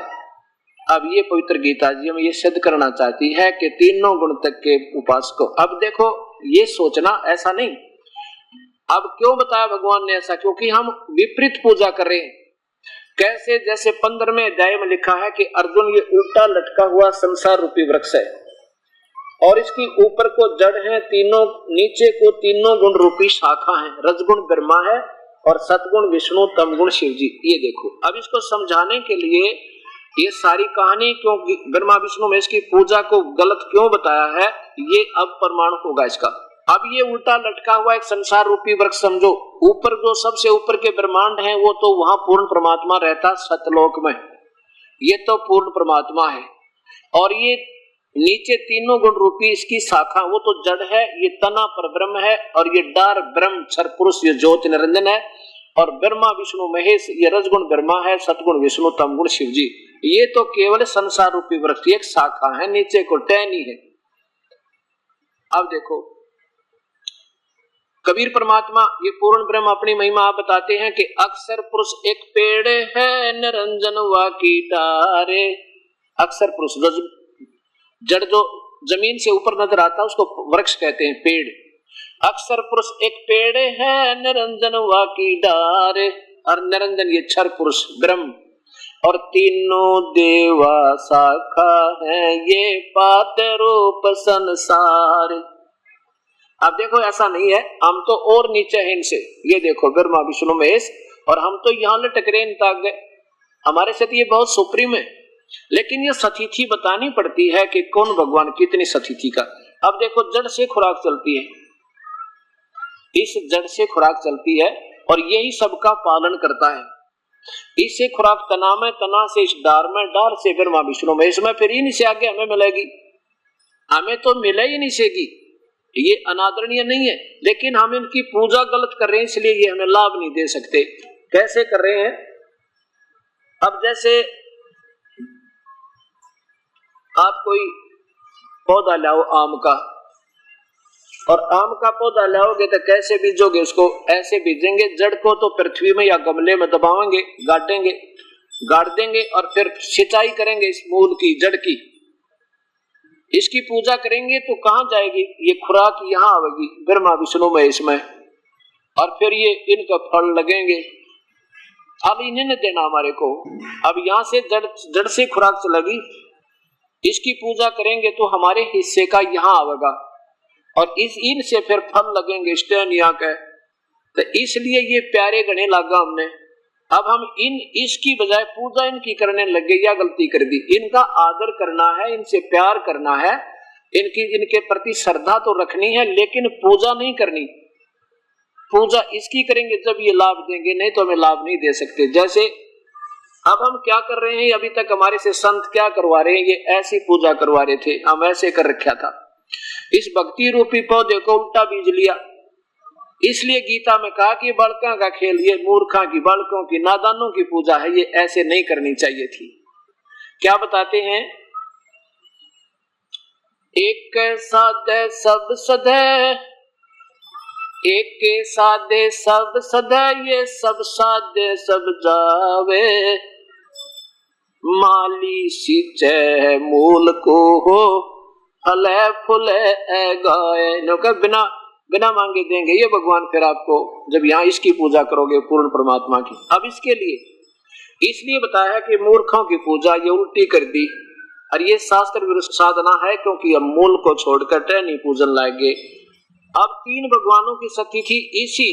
अब ये पवित्र गीता जी में ये सिद्ध करना चाहती है कि तीनों गुण तक के उपासक को। अब देखो ये सोचना ऐसा नहीं, अब क्यों बताया भगवान ने ऐसा, क्योंकि हम विपरीत पूजा कर रहे हैं। कैसे, जैसे 15वें अध्याय में लिखा है कि अर्जुन ये उल्टा लटका हुआ संसार रूपी वृक्ष है और इसकी ऊपर को जड़ है तीनों, नीचे को तीनों गुण रूपी शाखा है, रजगुण ब्रह्मा है और सतगुण विष्णु, तमगुण शिव जी। ये देखो, अब इसको समझाने के लिए ये सारी कहानी क्यों ब्रह्मा विष्णु में इसकी पूजा को गलत क्यों बताया है, ये अब प्रमाण होगा इसका। अब ये उल्टा लटका हुआ एक संसार रूपी वृक्ष समझो, ऊपर जो सबसे ऊपर के ब्रह्मांड है वो तो वहां पूर्ण परमात्मा रहता सतलोक में, ये तो पूर्ण परमात्मा है। और ये नीचे तीनों गुण रूपी इसकी शाखा वो तो जड़ है, ये तना पर ब्रह्म है, और ये डार ब्रह्म क्षर पुरुष ये ज्योति निरंजन है, और ब्रह्मा विष्णु महेश ये रजगुण ब्रह्मा है, सतगुण विष्णु, तमगुण शिव जी। ये तो केवल संसार रूपी वृक्ष की एक शाखा है, नीचे को टहनी है। अब देखो कबीर परमात्मा ये पूर्ण ब्रह्म अपनी महिमा आप बताते हैं कि अक्षर पुरुष एक पेड़ है निरंजन वा की डारे। अक्षर पुरुष जड़ जो जमीन से ऊपर नजर आता है उसको वृक्ष कहते हैं, पेड़। अक्षर पुरुष एक पेड़ है निरंजन वा की डारे, और निरंजन ये क्षर पुरुष ब्रह्म, और तीनों देवा शाखा है ये पाते रूप संसार। अब देखो ऐसा नहीं है, हम तो और नीचे हैं इनसे, ये देखो ब्रह्मा विष्णु महेश, और हम तो यहाँ लटक रहे ताक गए, हमारे साथ ये बहुत सुप्रीम है। लेकिन ये सतिथि बतानी पड़ती है कि कौन भगवान कितनी सतिथि का। अब देखो जड़ से खुराक चलती है, इस जड़ से खुराक चलती है और यही सबका पालन करता है। इससे खुराक तना में, तना से इस डार में, डार से ब्रह्मा विष्णु महेश में, फिर इनसे आगे हमें मिलेगी। हमें तो मिले ही नहीं सेगी, ये अनादरणीय नहीं है, लेकिन हम इनकी पूजा गलत कर रहे हैं इसलिए ये हमें लाभ नहीं दे सकते। कैसे कर रहे हैं? अब जैसे आप कोई पौधा लाओ आम का, और आम का पौधा लाओगे तो कैसे बीजोगे उसको? ऐसे बीजेंगे, जड़ को तो पृथ्वी में या गमले में दबाएंगे, गाड़ देंगे और फिर सिंचाई करेंगे इस मूल की, जड़ की, इसकी पूजा करेंगे तो कहां जाएगी ये खुराक? यहाँ आवेगी ब्रह्मा विष्णु महेश में, और फिर ये इनका फल लगेंगे, फल इन्हें ने देना हमारे को। अब यहाँ से जड़ से खुराक चलेगी, इसकी पूजा करेंगे तो हमारे हिस्से का यहाँ आवेगा, और इस इन से फिर फल लगेंगे स्टेनिया के। तो इसलिए ये प्यारे गणे लागा हमने। अब हम इसकी बजाय पूजा इनकी करने लग गए, या गलती कर दी। इनका आदर करना है, इनसे प्यार करना है, इनके प्रति श्रद्धा तो रखनी है, लेकिन पूजा नहीं करनी। पूजा इसकी करेंगे जब ये लाभ देंगे, नहीं तो हमें लाभ नहीं दे सकते। जैसे अब हम क्या कर रहे हैं, अभी तक हमारे से संत क्या करवा रहे हैं, ये ऐसी पूजा करवा रहे थे, हम ऐसे कर रखा था। इस भक्ति रूपी पौधे को उल्टा बीज लिया, इसलिए गीता में कहा कि बालकों का खेल, ये मूर्खों की, बालकों की, नादानों की पूजा है, ये ऐसे नहीं करनी चाहिए थी। क्या बताते हैं? एक साधे सब सधे, एक के साधे सब सधे, ये सब साधे सब जावे, माली सींचे मूल को हो, फले फूले गाए। बिना मांगे देंगे ये भगवान फिर आपको, जब यहाँ इसकी पूजा करोगे पूर्ण परमात्मा की। अब इसके लिए इसलिए बताया कि मूर्खों की पूजा ये उल्टी कर दी, और ये शास्त्र विरुद्ध साधना है, क्योंकि हम मूल को छोड़कर टहनी पूजन लाएंगे। अब तीन भगवानों की सतिथि इसी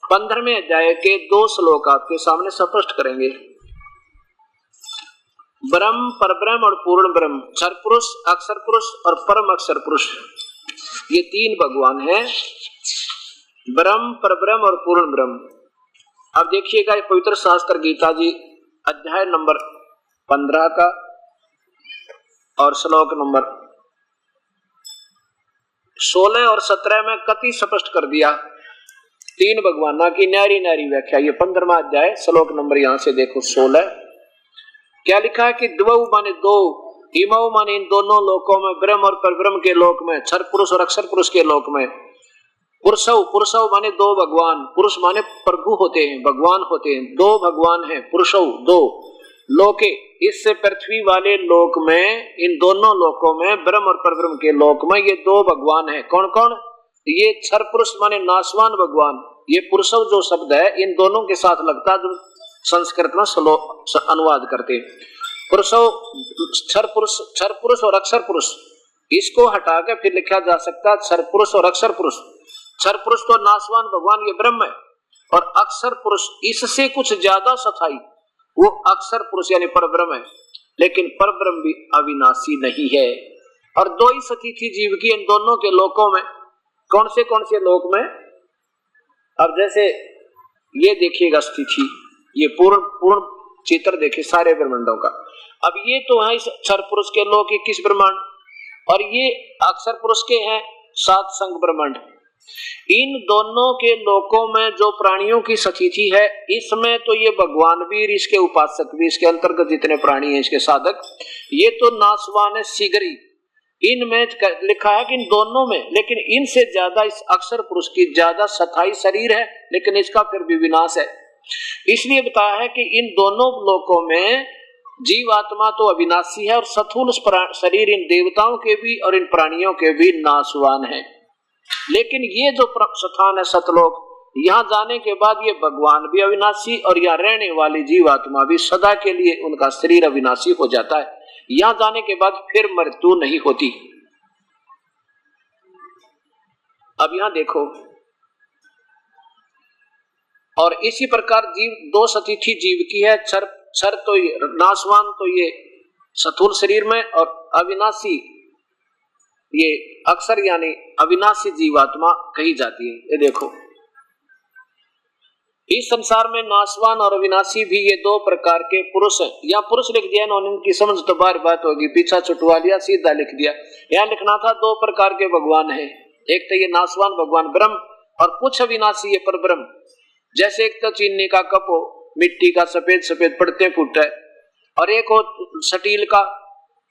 15वें अध्याय के 2 श्लोक आपके सामने स्पष्ट करेंगे। ब्रह्म, परब्रह्म और पूर्ण ब्रह्म, क्षर पुरुष, अक्षर पुरुष और परम अक्षर पुरुष, ये तीन भगवान हैं, ब्रह्म, परब्रह्म और पूर्ण ब्रह्म। अब देखिएगा पवित्र शास्त्र गीता जी अध्याय नंबर 15 का और श्लोक नंबर 16 और 17 में कति स्पष्ट कर दिया तीन भगवाना की न्यारी न्यारी व्याख्या। ये 15वां अध्याय श्लोक नंबर यहां से देखो 16, क्या लिखा है कि द्वौ माने दो, इमौ माने इन दोनों लोकों में, ब्रह्म और परब्रह्म के लोक में, क्षर पुरुष और अक्षर पुरुष के लोक में। पुरुषौ, पुरुषौ माने दो भगवान, पुरुष माने प्रभु होते हैं, भगवान होते हैं, दो भगवान हैं, पुरुषौ दो। लोके, इससे पृथ्वी वाले लोक में, इन दोनों लोकों में, ब्रह्म और परब्रह्म के लोक में ये दो भगवान हैं। कौन कौन? ये क्षर पुरुष माने नाशवान भगवान, ये पुरुषौ जो शब्द है इन दोनों के साथ लगता है, जो संस्कृत में अनुवाद करते। पुरुषौ, क्षर पुरुष और अक्षर पुरुष, इसको हटा के फिर लिखा जा सकता है क्षर पुरुष और अक्षर पुरुष। क्षर पुरुष तो नाशवान भगवान ये ब्रह्म है, और अक्षर पुरुष इससे कुछ ज्यादा सथाई वो अक्षर पुरुष यानी परब्रह्म है। लेकिन परब्रह्म भी अविनाशी नहीं है। और दो ही सतिथि जीव की इन दोनों के लोकों में। कौन से लोक में? अब जैसे ये देखिएगा स्थिति, ये पूर्ण चित्र देखिए सारे ब्रह्मांडों का। अब ये तो है इस क्षर पुरुष के लोक 21 ब्रह्मांड, और ये अक्षर पुरुष के हैं 7 संग ब्रह्मांड। इन दोनों के लोकों में जो प्राणियों की स्थिति है, इसमें तो ये भगवान भी, इसके उपासक भी, इसके अंतर्गत जितने प्राणी हैं, इसके साधक, ये तो नाशवान है शीघ्र ही। इनमें लिखा है कि इन दोनों में, लेकिन इनसे ज्यादा इस अक्षर पुरुष की ज्यादा सथाई शरीर है, लेकिन इसका फिर भी विनाश है। इसलिए बताया है कि इन दोनों लोकों में जीवात्मा तो अविनाशी है, और स्थूल शरीर इन देवताओं के भी और इन प्राणियों के भी नाशवान है। लेकिन ये जो स्थान है सतलोक, यहाँ जाने के बाद ये भगवान भी अविनाशी और यहाँ रहने वाली जीवात्मा भी सदा के लिए उनका शरीर अविनाशी हो जाता है। यहाँ जाने के बाद फिर मृत्यु नहीं होती। अब यहाँ देखो, और इसी प्रकार जीव दो सतिथि जीव की है। क्षर तो नाशवान तो ये स्थूल शरीर में, और अविनाशी ये अक्षर यानी अविनाशी जीवात्मा कही जाती है। ये देखो, इस संसार में नाशवान और अविनाशी भी ये दो प्रकार के पुरुष हैं। यहाँ पुरुष लिख दिया इन्होंने, इनकी समझ तो बार बात होगी, पीछा छुटवा लिया, सीधा लिख दिया। यहाँ लिखना था दो प्रकार के भगवान हैं, एक तो ये नाशवान भगवान ब्रह्म, और कुछ अविनाशी ये पर ब्रह्म। जैसे एक तो चीनी का कप हो, मिट्टी का सफेद सफेद पड़ते फूट है, और एक हो स्टील का,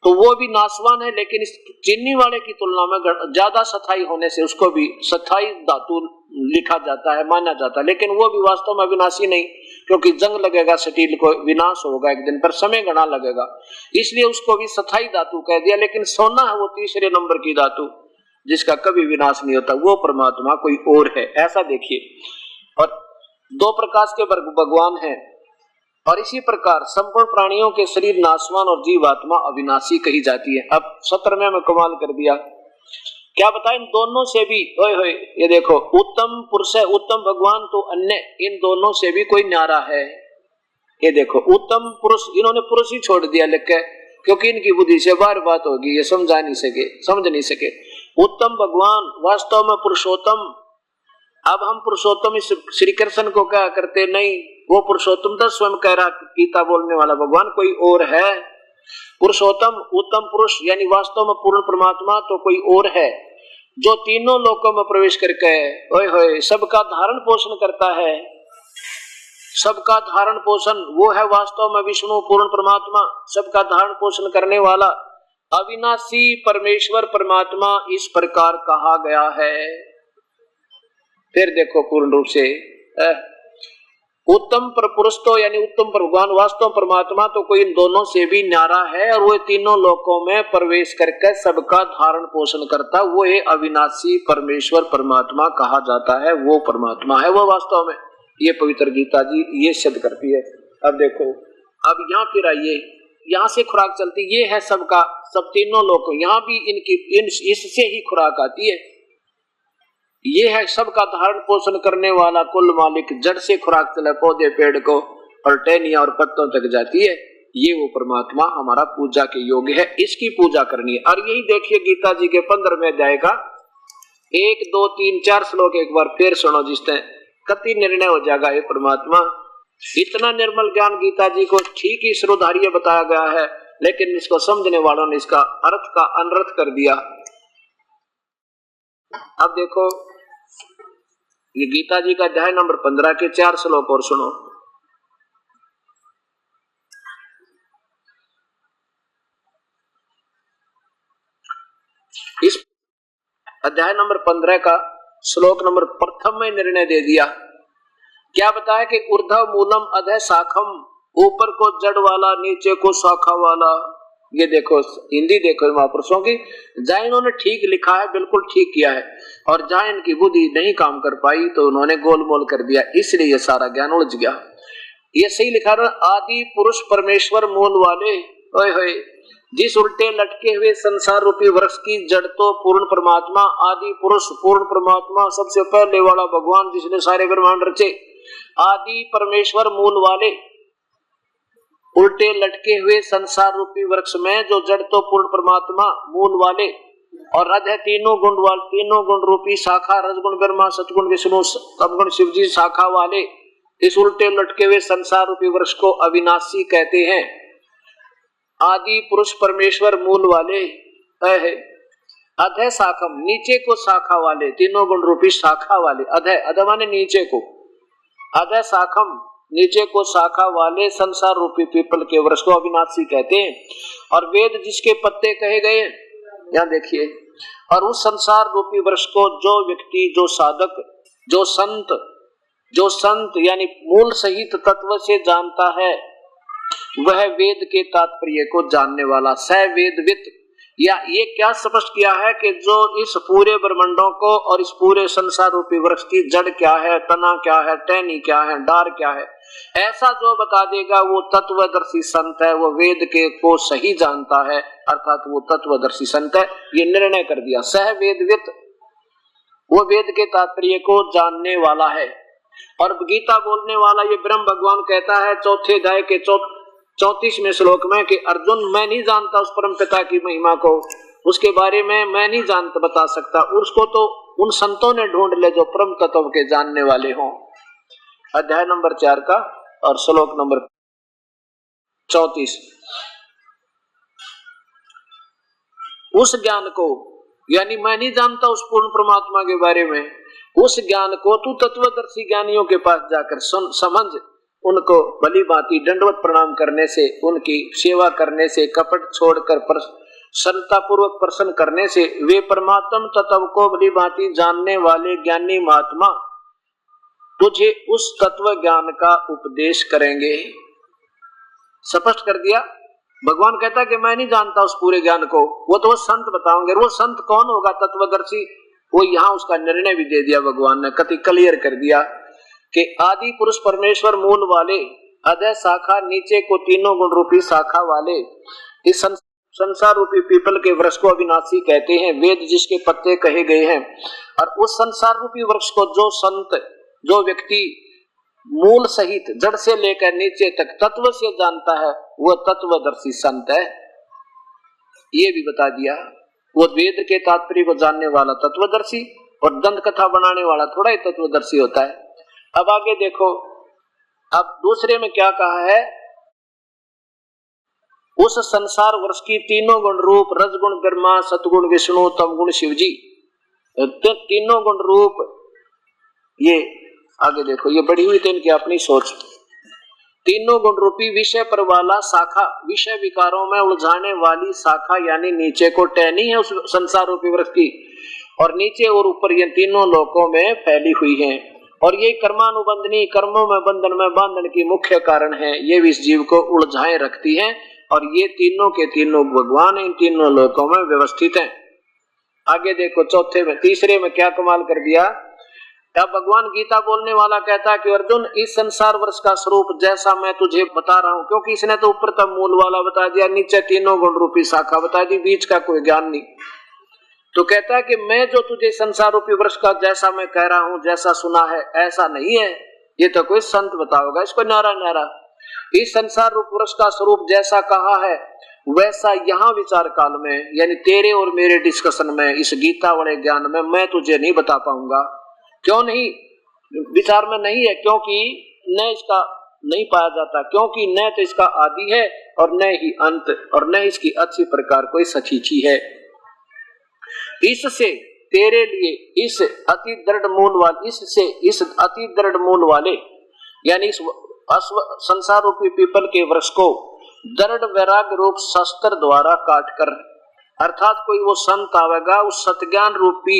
तो वो भी नाशवान है, लेकिन इस चीनी वाले की तुलना में ज्यादा सथाई होने से उसको भी सथाई धातु लिखा जाता है, माना जाता है। लेकिन वो भी वास्तव में अविनाशी नहीं, क्योंकि जंग लगेगा, स्टील को विनाश होगा एक दिन पर, समय घना लगेगा, इसलिए उसको भी सथाई धातु कह दिया। लेकिन सोना है वो तीसरे नंबर की धातु, जिसका कभी विनाश नहीं होता, वो परमात्मा कोई और है, ऐसा देखिए। और दो प्रकार के भगवान हैं, और इसी प्रकार संपूर्ण प्राणियों के शरीर नाशवान और जीवात्मा अविनाशी कही जाती है। अब 17वें में कमाल कर दिया, क्या बताएं, इन दोनों से भी होए ये देखो, उत्तम पुरुष है, उत्तम भगवान तो अन्य, इन दोनों से भी कोई न्यारा है। ये देखो उत्तम पुरुष, इन्होंने पुरुष ही छोड़ दिया लिख के, क्योंकि इनकी बुद्धि से बार बात होगी, ये समझ नहीं सके। उत्तम भगवान वास्तव में पुरुषोत्तम। अब हम पुरुषोत्तम श्री कृष्ण को क्या करते, नहीं, वो पुरुषोत्तम तो स्वयं कह रहा, गीता बोलने वाला भगवान कोई और है। पुरुषोत्तम, उत्तम पुरुष यानी वास्तव में पूर्ण परमात्मा तो कोई और है, जो तीनों लोकों में प्रवेश करके ओए होए सबका धारण पोषण करता है। सबका धारण पोषण वो है वास्तव में विष्णु पूर्ण परमात्मा, सबका धारण पोषण करने वाला अविनाशी परमेश्वर परमात्मा इस प्रकार कहा गया है। फिर देखो पूर्ण रूप से उत्तम पर पुरुष तो यानी उत्तम भगवान वास्तव परमात्मा तो कोई इन दोनों से भी न्यारा है, और वो तीनों लोकों में प्रवेश करके सबका धारण पोषण करता, वो है अविनाशी परमेश्वर परमात्मा कहा जाता है, वो परमात्मा है वो वास्तव में। ये पवित्र गीता जी ये सिद्ध करती है। अब देखो, अब यहाँ फिर आइए, यहाँ से खुराक चलती, ये है सबका, सब तीनों लोग, यहाँ भी इनकी इससे ही खुराक आती है। ये है सबका धारण पोषण करने वाला कुल मालिक, जड़ से खुराक चले पौधे पेड़ को और टहनियां और पत्तों तक जाती है, ये वो परमात्मा हमारा पूजा के योग्य है, इसकी पूजा करनी है। और यही देखिए गीता जी के 15वें अध्याय का 1, 2, 3, 4 श्लोक एक बार फिर सुनो, जिससे कति निर्णय हो जाएगा। ये परमात्मा इतना निर्मल ज्ञान गीता जी को ठीक ही श्रोधार्य बताया गया है, लेकिन इसको समझने वालों ने इसका अर्थ का अनर्थ कर दिया। अब देखो ये गीता जी का अध्याय नंबर 15 के 4 श्लोक और सुनो। इस अध्याय नंबर 15 का श्लोक नंबर प्रथम में निर्णय दे दिया। क्या बताया कि ऊर्ध्व मूलम अधः शाखम, ऊपर को जड़ वाला नीचे को शाखा वाला। ये देखो हिंदी देखो महापुरुषों की, जहाँ इन्होंने ठीक लिखा है बिल्कुल ठीक किया है, और जहाँ इनकी बुद्धि नहीं काम कर पाई तो उन्होंने गोलमोल कर दिया, इसलिए ये सारा ज्ञान उलझ गया। ये सही लिखा रहा, आदि पुरुष परमेश्वर मूल वाले, ओए होए, जिस उल्टे लटके हुए संसार रूपी वृक्ष की जड़ तो पूर्ण परमात्मा, आदि पुरुष पूर्ण परमात्मा, सबसे पहले वाला भगवान जिसने सारे ब्रह्मांड रचे, आदि परमेश्वर मूल वाले, उल्टे लटके हुए संसार रूपी वृक्ष में जो जड़ तो पूर्ण परमात्मा मूल वाले, और अधः तीनों गुण रूपी शाखा, रजगुण ब्रह्मा, सतगुण विष्णु, तमगुण शिव जी शाखा वाले, इस उल्टे लटके हुए संसार रूपी वृक्ष को अविनाशी कहते हैं। आदि पुरुष परमेश्वर मूल वाले, अधः शाखम, नीचे को शाखा वाले, तीनों गुण रूपी शाखा वाले, अधः माने नीचे को, अधः शाखम, नीचे को शाखा वाले संसार रूपी पीपल के वृक्ष को अविनाशी कहते हैं। और वेद जिसके पत्ते कहे गए, यहाँ देखिए, और उस संसार रूपी वृक्ष को जो व्यक्ति, जो साधक, जो संत यानी मूल सहित तत्व से जानता है, वह वेद के तात्पर्य को जानने वाला, स वेदवित। या ये क्या स्पष्ट किया है कि जो इस पूरे ब्रह्मांडों को और इस पूरे संसार रूपी वृक्ष की जड़ क्या है, तना क्या है, टहनी क्या है, डार क्या है, ऐसा जो बता देगा वो तत्वदर्शी संत है, वो वेद के को सही जानता है, अर्थात वो तत्वदर्शी संत है। ये निर्णय कर दिया, सह वेदवित, वो वेद के तात्पर्य को जानने वाला है। और गीता बोलने वाला ये ब्रह्म भगवान कहता है चौथे अध्याय के 34वें श्लोक में कि अर्जुन, मैं नहीं जानता उस परम पिता की महिमा को, उसके बारे में मैं नहीं जानता, बता सकता, उसको तो उन संतों ने ढूंढ ले जो परम तत्व के जानने वाले हों। अध्याय नंबर 4 का और श्लोक नंबर 34। उस ज्ञान को, यानी मैं नहीं जानता उस पूर्ण परमात्मा के बारे में, उस ज्ञान को तू तत्वदर्शी ज्ञानियों के पास जाकर समझ, उनको भली भांति दंडवत प्रणाम करने से, उनकी सेवा करने से, कपट छोड़कर सरलता पूर्वक प्रसन्न करने से वे परमात्म तत्व को भली भांति जानने वाले ज्ञानी महात्मा तुझे उस तत्व ज्ञान का उपदेश करेंगे। स्पष्ट कर दिया। भगवान कहता है कि मैं नहीं जानता उस पूरे ज्ञान को, वो तो वो संत बताओगे। वो संत कौन होगा? तत्वदर्शी। वो यहाँ उसका निर्णय भी दे दिया भगवान ने, कति क्लियर कर दिया कि आदि पुरुष परमेश्वर मूल वाले, अधः शाखा, नीचे को तीनों गुण रूपी शाखा वाले, इस संसार रूपी पीपल के वृक्ष को अविनाशी कहते हैं, वेद जिसके पत्ते कहे गए हैं। और उस संसार रूपी वृक्ष को जो संत, जो व्यक्ति मूल सहित जड़ से लेकर नीचे तक तत्व से जानता है, वह तत्वदर्शी संत है। ये भी बता दिया। वो वेद के तात्पर्य को जानने वाला तत्वदर्शी, और दंत कथा बनाने वाला थोड़ा ही तत्वदर्शी होता है। अब आगे देखो, अब दूसरे में क्या कहा है? उस संसार वृक्ष की तीनों गुण रूप, रजगुण ब्रह्मा, सतगुण विष्णु, तमगुण शिवजी, तीनों गुण रूप, ये आगे देखो, ये बढ़ी हुई तो इनकी अपनी सोच। तीनों गुण रूपी विषय पर वाला शाखा, विषय विकारों में उलझाने वाली शाखा, यानी नीचे को टहनी है उस संसार रूपी वृक्ष की, और नीचे और ऊपर ये तीनों लोकों में फैली हुई है। और ये कर्मानुबंधनी, कर्मों में बंधन में बांधन की मुख्य कारण है। ये भी इस जीव को उलझाए रखती है, और ये तीनों के तीनों भगवान इन तीनों लोकों में व्यवस्थित हैं। आगे देखो, चौथे में, तीसरे में क्या कमाल कर दिया। अब भगवान गीता बोलने वाला कहता है कि अर्जुन, इस संसार वृक्ष का स्वरूप जैसा मैं तुझे बता रहा हूं, क्योंकि इसने तो ऊपर तक मूल वाला बता दिया, नीचे तीनों गुण रूपी शाखा बता दी, बीच का कोई ज्ञान नहीं। तो कहता है कि मैं जो तुझे संसार रूपी वृक्ष का जैसा मैं कह रहा हूं, जैसा सुना है, ऐसा नहीं है। ये तो कोई संत बताओगा इसको न्यारा न्यारा। इस संसार रूप वृक्ष का स्वरूप जैसा कहा है, वैसा यहाँ विचार काल में, यानी तेरे और मेरे डिस्कशन में, इस गीता वाले ज्ञान में मैं तुझे नहीं बता पाऊंगा। क्यों नहीं? विचार में नहीं है, क्योंकि न इसका नहीं पाया जाता, क्योंकि न तो इसका आदि है और न ही अंत, और न इसकी अच्छी प्रकार कोई सचीची है। इससे तेरे लिए इस अति दृढ़ मूल वाले, इससे इस अति दृढ़ मूल वाले, यानी इस संसार रूपी पीपल के वृक्ष को दृढ़ वैराग्य रूप शस्त्र द्वारा काटकर अर्थात कोई वो संत आवेगा, उस सतज्ञान रूपी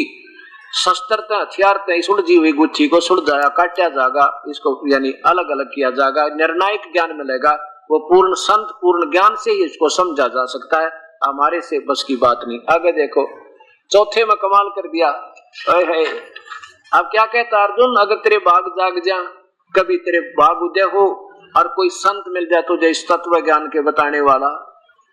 शस्त्र हथियार सुलझी हुई गुत्थी को सुलझाया काटा जाएगा, इसको यानी अलग अलग किया जाएगा, निर्णायक ज्ञान मिलेगा। वो पूर्ण संत पूर्ण ज्ञान से ही इसको समझा जा सकता है, हमारे से बस की बात नहीं। आगे देखो, चौथे में कमाल कर दिया। अब क्या कहता अर्जुन, अगर तेरे भाग जाग जा, कभी तेरे भाग उदय हो और कोई संत मिल जाए तुझे इस तत्व ज्ञान के बताने वाला,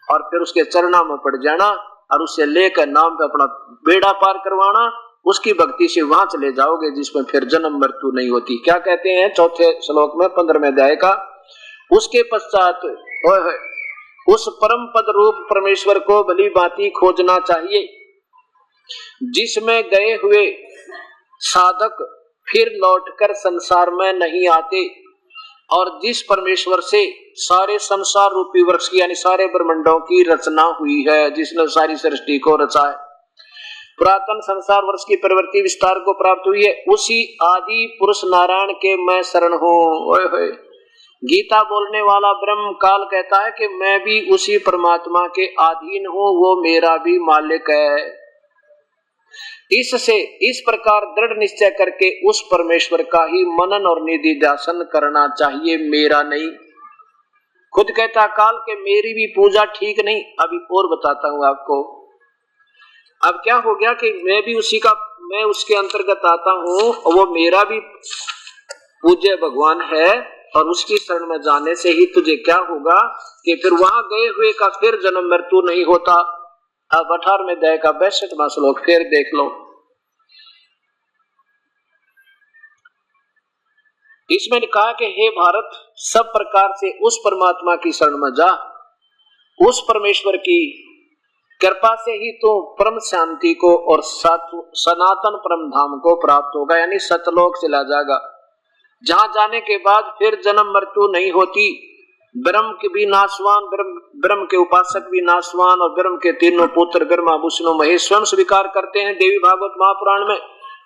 और फिर उसके चरणों में पड़ जाना और उससे लेकर नाम पे अपना बेड़ा पार करवाना, उसकी भक्ति से वहां चले जाओगे जिसमें फिर जन्म मृत्यु नहीं होती। क्या कहते हैं चौथे श्लोक में 15वें अध्याय का, उसके पश्चात उस परम पद रूप परमेश्वर को भली भांति खोजना चाहिए, जिसमें गए हुए साधक फिर लौटकर संसार में नहीं आते, और जिस परमेश्वर से सारे संसार रूपी वृक्ष की यानी सारे ब्रह्मांडों की रचना हुई है, जिसने सारी सृष्टि को रचा है, पुरातन संसार वर्ष की प्रवृत्ति विस्तार को प्राप्त हुई है, उसी आदि पुरुष नारायण के मैं शरण हूँ। गीता बोलने वाला ब्रह्म काल कहता है कि मैं भी उसी परमात्मा के अधीन हूँ, वो मेरा भी मालिक है। इससे इस प्रकार दृढ़ निश्चय करके उस परमेश्वर का ही मनन और निधि ध्यान करना चाहिए, मेरा नहीं। खुद कहता काल के मेरी भी पूजा ठीक नहीं। अभी और बताता हूँ आपको। अब क्या हो गया कि मैं भी उसी का, मैं उसके अंतर्गत आता हूँ, वो मेरा भी पूज्य भगवान है, और उसकी शरण में जाने से ही तुझे क्या होगा कि फिर वहां गए हुए का फिर जन्म मृत्यु नहीं होता। अब 18वें अध्याय का 62वां श्लोक फिर देख लो। इसमें कहा कि हे भारत, सब प्रकार से उस परमात्मा की शरण में जा, उस परमेश्वर की कृपा से ही तो परम शांति को और सनातन परम धाम को प्राप्त होगा, यानी सतलोक चला जाएगा, जहां जाने के बाद फिर जन्म मृत्यु नहीं होती। ब्रह्म के भी नाशवान, ब्रह्म के उपासक भी नाशवान, और ब्रह्म के तीनों पुत्र ब्रह्मा विष्णु महेश स्वयं स्वीकार करते हैं देवी भागवत महापुराण में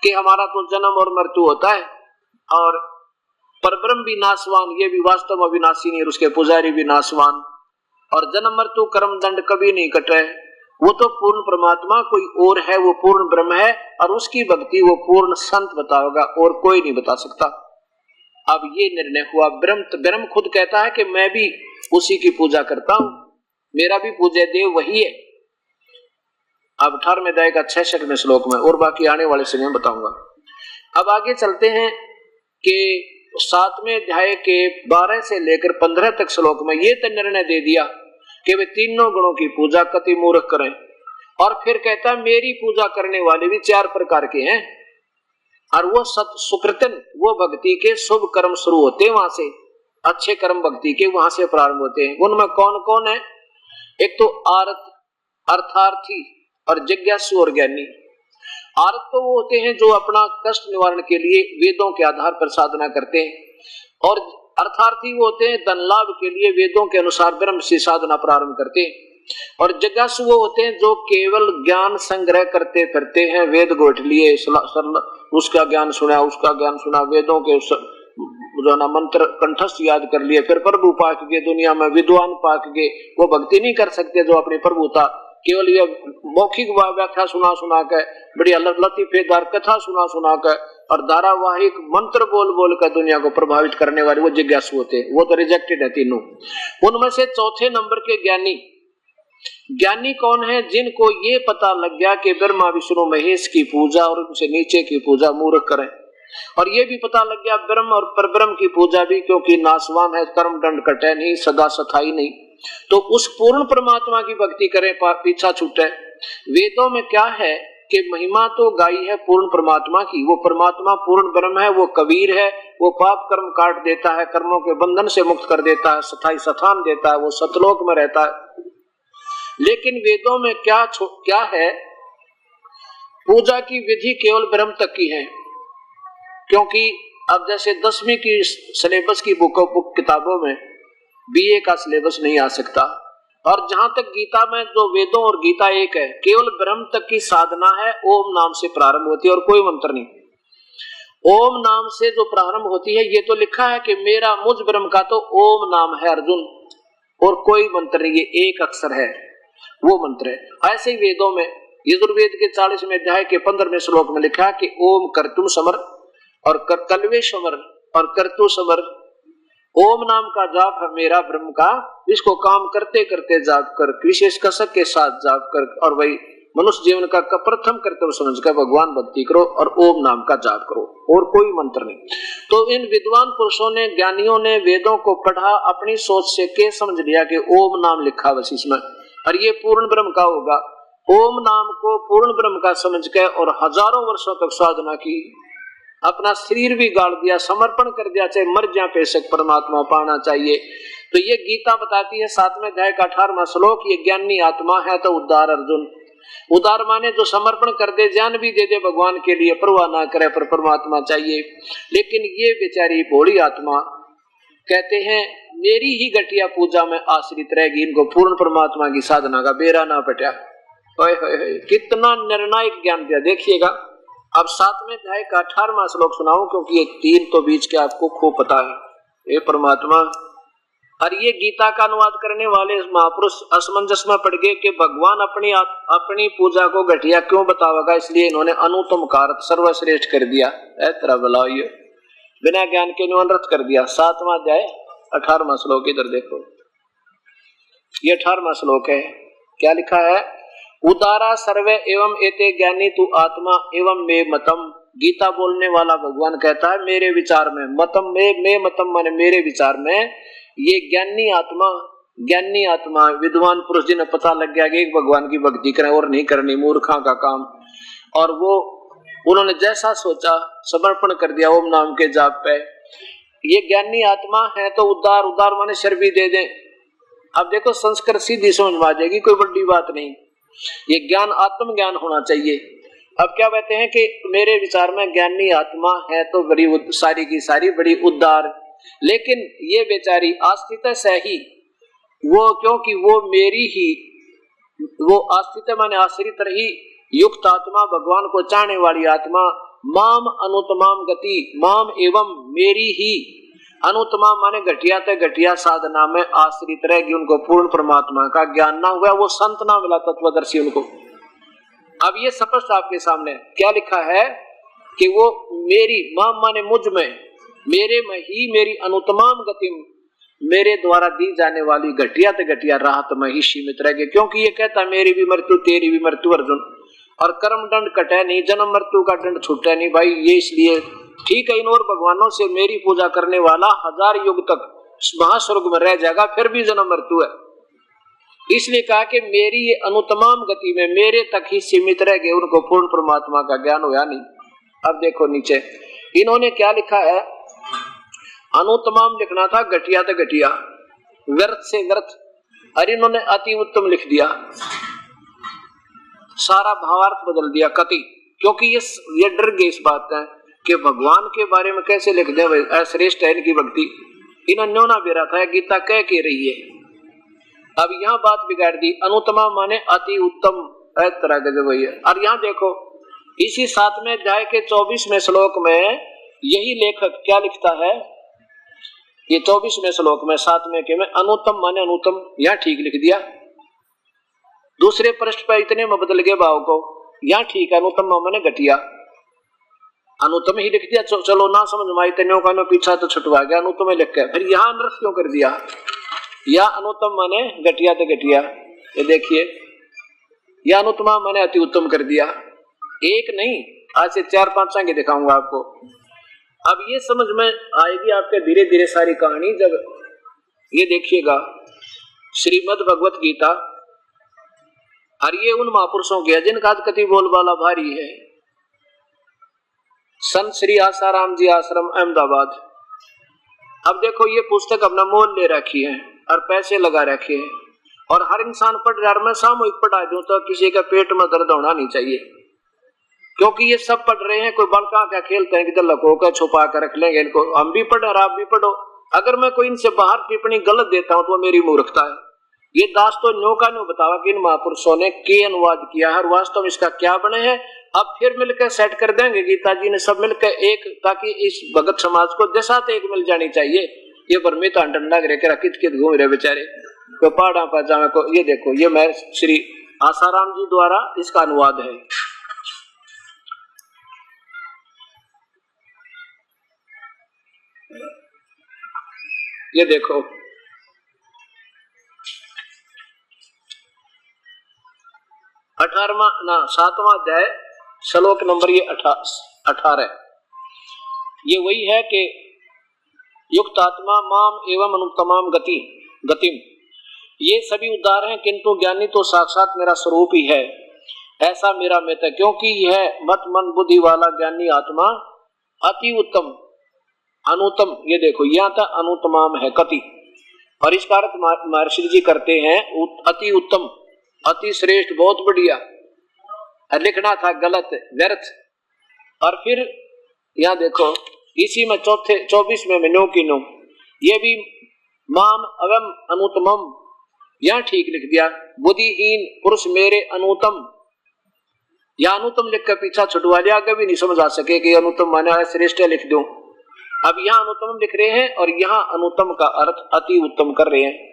कि हमारा तो जन्म और मृत्यु होता है, और परब्रह्म भी नाशवान, ये भी वास्तव में विनाशी नहीं, और उसके पुजारी भी नाशवान, और जन्म मृत्यु कर्म दंड कभी नहीं कटे। वो तो पूर्ण परमात्मा कोई और है, वो पूर्ण ब्रह्म है, और उसकी भक्ति वो पूर्ण संत बताएगा, और कोई नहीं बता सकता। अब ये निर्णय हुआ, ब्रह्म खुद कहता है कि मैं भी उसी की पूजा करता हूं, मेरा भी पूज्य देव वही है। अब 18वें अध्याय का 66वें श्लोक में, और बाकी आने वाले समय में बताऊंगा। अब आगे चलते हैं कि 7वें अध्याय के 12 से लेकर 15 तक श्लोक में ये तो निर्णय दे दिया कि वे तीनों गुणों की पूजा कति मूर्ख करें, और फिर कहता मेरी पूजा करने वाले भी 4 प्रकार के हैं, और वो सुकृतन, वो भक्ति के शुभ कर्म शुरू होते हैं, वहां से अच्छे कर्म भक्ति के वहां से प्रारंभ होते हैं। उनमें कौन कौन है? एक तो अर्थार्थी और जिज्ञासु और ज्ञानी। आर्त तो वो होते हैं जो अपना कष्ट निवारण के लिए वेदों के आधार पर साधना करते हैं, और अर्थार्थी वो होते हैं धन लाभ के लिए वेदों के अनुसार ब्रह्म से साधना प्रारंभ करते हैं, और जिज्ञासु वो होते हैं जो केवल ज्ञान संग्रह करते फिरते हैं, वेद गोठ लिए, उसका ज्ञान सुना, उसका ज्ञान सुना, वेदों के जो ना मंत्र कंठस्थ याद कर लिए, फिर प्रभु पाक के दुनिया में विद्वान पाक के, वो भक्ति नहीं कर सकते जो अपनी प्रभुता केवल ये मौखिक व्याख्या सुना के, बढ़िया लतीफेदार कथा सुना के, और धारावाहिक मंत्र बोल कर दुनिया को प्रभावित करने वाले वो जिज्ञासु होते हैं, वो तो रिजेक्टेड है तीनों। उनमें से चौथे नंबर के ज्ञानी कौन है? जिनको ये पता लग गया कि ब्रह्मा विष्णु महेश की पूजा और उनसे नीचे की पूजा मूर्ख करें, और ये भी पता लग गया ब्रह्म और परब्रह्म की पूजा भी क्योंकि नाशवान है, कर्म दंड कटे नहीं, सदा सथाई नहीं, तो उस पूर्ण परमात्मा की भक्ति करें, पीछा छूटे। वेदों में क्या है कि महिमा तो गाई है पूर्ण परमात्मा की, वो परमात्मा पूर्ण ब्रह्म है, वो कबीर है, वो पाप कर्म काट देता है, कर्मों के बंधन से मुक्त कर देता है, सथाई सथान देता है, वो सतलोक में रहता है। लेकिन वेदों में क्या है? पूजा की विधि केवल ब्रह्म तक की है, क्योंकि अब जैसे 10वीं की सिलेबस की बुक किताबों में बीए का सिलेबस नहीं आ सकता, और जहां तक गीता में जो वेदों और गीता एक है, केवल ब्रह्म तक की साधना है, ओम नाम से प्रारंभ होती है और कोई मंत्र नहीं। ओम नाम से जो प्रारंभ होती है, ये तो लिखा है कि मेरा मुझ ब्रह्म का तो ओम नाम है अर्जुन, और कोई मंत्र नहीं, ये एक अक्षर है। वो मंत्र है। ऐसे ही वेदों में यजुर्वेद के 40वें अध्याय के 15वें श्लोक में लिखा कि ओम कर्तुम समर और कलवे समर और कर्तु समर। ओम नाम का जाप है मेरा ब्रह्म का, इसको काम करते करते जाप कर, विशेष कसक के साथ जाप कर, और वही मनुष्य जीवन का प्रथम कर्तव्य समझकर भगवान भक्ति करो और ओम नाम का जाप करो, और कोई मंत्र नहीं। तो इन विद्वान पुरुषों ने, ज्ञानियों ने वेदों को पढ़ा, अपनी सोच से के समझ लिया कि ओम नाम लिखा बस इसमें, और ये पूर्ण ब्रह्म का होगा। ओम नाम को पूर्ण ब्रह्म का समझ के और हजारों वर्षों तक साधना की, अपना शरीर भी गाड़ दिया, समर्पण कर दिया, चाहे मर जाए पेशक परमात्मा पाना चाहिए। तो ये गीता बताती है 7वें अध्याय का 18वां श्लोक, ये ज्ञानी आत्मा है तो उद्धार अर्जुन। उदार माने जो समर्पण कर दे, जान भी दे दे भगवान के लिए, परवाह ना करे, पर परमात्मा चाहिए। लेकिन ये बेचारी भोली आत्मा कहते हैं मेरी ही घटिया पूजा में आश्रित रहेगी, इनको पूर्ण परमात्मा की साधना का बेरा ना पटा। कितना निर्णायक ज्ञान दिया देखिएगा। अब 7वें अध्याय का 18वां श्लोक सुनाऊं, क्योंकि ये 3 तो बीच के आपको खूब पता है। ये परमात्मा, और ये गीता का अनुवाद करने वाले महापुरुष असमंजस में पड़ गए कि भगवान अपनी पूजा को घटिया क्यों बतावेगा, इसलिए इन्होंने अनुत्तम कारक सर्वश्रेष्ठ कर दिया। तरह बुलाओ, ये बिना ज्ञान के अनर्थ कर दिया। 7वां अध्याय 18वां श्लोक इधर देखो, ये 18वां श्लोक है। क्या लिखा है? उदारा सर्वे एवं एते ज्ञानी तू आत्मा एवं मे मतम। गीता बोलने वाला भगवान कहता है मेरे विचार में, मतम में मतम माने मेरे विचार में, ये ज्ञानी आत्मा विद्वान पुरुष जिन्हें पता लग गया कि एक भगवान की भक्ति करें और नहीं करनी मूर्खा का काम, और वो उन्होंने जैसा सोचा समर्पण कर दिया ओम नाम के जाप पे, ये ज्ञानी आत्मा है तो उद्धार माने शर भी दे दें। अब देखो संस्कृत सीधी समझ में आ जाएगी, कोई बड़ी बात नहीं। ये ज्ञान आत्म ज्ञान होना चाहिए। अब क्या कहते हैं कि मेरे विचार में ज्ञानी आत्मा है तो बड़ी सारी की सारी बड़ी उद्धार, लेकिन ये बेचारी आस्तित से ही वो, क्योंकि वो मेरी ही, वो आस्तित माने आश्रित रही युक्त आत्मा, भगवान को चाहने वाली आत्मा, माम अनुतमाम गति, माम एवं मेरी ही अनुतमा माने घटिया ते घटिया साधना में आश्रित रहेगी, उनको पूर्ण परमात्मा का ज्ञान ना हुआ, वो संत ना मिला तत्वदर्शी उनको। अब ये स्पष्ट आपके सामने क्या लिखा है कि वो मेरी, माम माने मुझ में, मेरे में ही मेरी अनुतमाम गति, मेरे द्वारा दी जाने वाली घटिया ते घटिया राहत में ही सीमित रहेगी, क्योंकि ये कहता मेरी भी मृत्यु तेरी भी मृत्यु अर्जुन, और कर्म दंड कटे नहीं, जन्म मृत्यु का दंड छूटे नहीं भाई। ये इसलिए ठीक है, इन और भगवानों से मेरी पूजा करने वाला 1000 युग तक महास्वर्ग में रह जाएगा, फिर भी जन्म मृत्यु है। इसलिए कहा कि मेरी ये अनुतमाम गति में मेरे तक ही सीमित रह गए, उनको पूर्ण परमात्मा का ज्ञान होया नहीं। अब देखो नीचे इन्होंने क्या लिखा है, अनुतमाम लिखना था घटिया तो घटिया, व्यर्थ से व्यर्थ, और इन्होंने अति उत्तम लिख दिया, सारा भावार्थ बदल दिया कति, क्योंकि ये डर गए इस बात का कि भगवान के बारे में कैसे लिख दे, श्रेष्ठ है इनकी भक्ति। इन्होंने न्योना भी रखा है, गीता कह के रही है। अब यहाँ बात बिगाड़ दी, अनुतमा माने अति उत्तम, तरह गजब है। और यहाँ देखो इसी 7वें अध्याय के 24वें श्लोक में यही लेखक क्या लिखता है, ये 24वें श्लोक में 7वें के में अनुत्तम माने अनुत्तम, यहाँ ठीक लिख दिया। दूसरे पृष्ठ पर इतने में बदल गए भाव को, यहाँ ठीक है अनुत्तम माने घटिया, अनुत्तम ही लिख दिया। चलो ना समझ में आई तेनों का पीछा तो छुटवा गया, अनुत्तम लिख के फिर यहाँ अनर्थ क्यों कर दिया, या अनुत्तम माने घटिया तो घटिया, ये देखिए या अनुत्तमा माने अति उत्तम कर दिया। एक नहीं, आज से 4-5 आगे दिखाऊंगा आपको। अब ये समझ में आएगी आपके धीरे धीरे सारी कहानी। जब ये देखिएगा श्रीमद् भगवत गीता, और ये उन महापुरुषों की है जिनका आज कति बोलबाला भारी है। संत श्री आसाराम जी आश्रम अहमदाबाद। अब देखो ये पुस्तक अपना मोल ले रखी है और पैसे लगा रखे हैं, और हर इंसान पढ़ रहा है। मैं सामूहिक पढ़ा दूं तो किसी का पेट में दर्द होना नहीं चाहिए, क्योंकि ये सब पढ़ रहे हैं। कोई बड़का क्या खेलते हैं कि लको कर छुपा कर रख लेंगे इनको, हम भी पढ़ रहे आप भी पढ़ो। अगर मैं कोई इनसे बाहर टिप्पणी गलत देता हूं तो मेरी मूर्खता है। ये दास तो न्यो का न्यो बतावा कि इन महापुरुषों ने के अनुवाद किया है और वास्तव में इसका क्या बने हैं। अब फिर मिलकर सेट कर देंगे, गीता जी ने सब मिलकर एक, ताकि इस भगत समाज को दशा एक मिल जानी चाहिए। ये परमित अंडा गिरे के कित घूम रहे बेचारे। कोई पहाड़ा पर जावे को। ये देखो, ये मैं श्री आसाराम जी द्वारा इसका अनुवाद है। ये देखो, 7वां अध्याय श्लोक नंबर ये 18। ये वही है कि युक्त आत्मा माम एवं अनुत्तमाम गतिम। ये सभी उद्धार हैं, किंतु ज्ञानी तो साक्षात मेरा स्वरूप ही है, ऐसा मेरा मत है। क्योंकि यह मत मन बुद्धि वाला ज्ञानी आत्मा अति उत्तम अनुत्तम, ये देखो यहाँ तक अनुत्तमाम है कति, और इसका अर्थ महर्षि जी करते हैं अति उत्तम, अति श्रेष्ठ, बहुत बढ़िया। लिखना था गलत, व्यर्थ। और फिर यहाँ देखो, इसी में 24वें में 9 की 9, ये भी माम एवं अनुत्तमम, यहाँ ठीक लिख दिया। बुद्धिहीन पुरुष मेरे अनुत्तम, या अनुत्तम लिख कर पीछा छुटवा दिया, आगे भी नहीं समझ आ सके कि अनुत्तम माना है श्रेष्ठ लिख दो। अब यहाँ अनुत्तम लिख रहे हैं और यहाँ अनुत्तम का अर्थ अति उत्तम कर रहे हैं।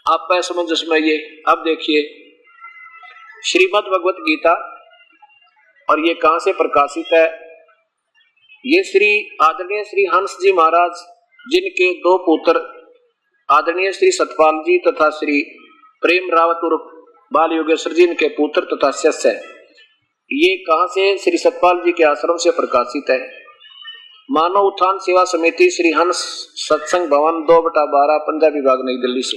आप समझ में ये। अब देखिए श्रीमद् भगवत गीता, और ये कहां से प्रकाशित है? ये श्री आदरणीय श्री हंस जी महाराज, जिनके 2 पुत्र आदरणीय श्री सतपाल जी तथा श्री प्रेम रावत उर्फ बाल योगेश्वर जी, इनके पुत्र तथा शिष्य है। ये कहां से? श्री सतपाल जी के आश्रम से प्रकाशित है। मानव उत्थान सेवा समिति, श्री हंस सत्संग भवन, 2/12, पंजाबी विभाग, नई दिल्ली से।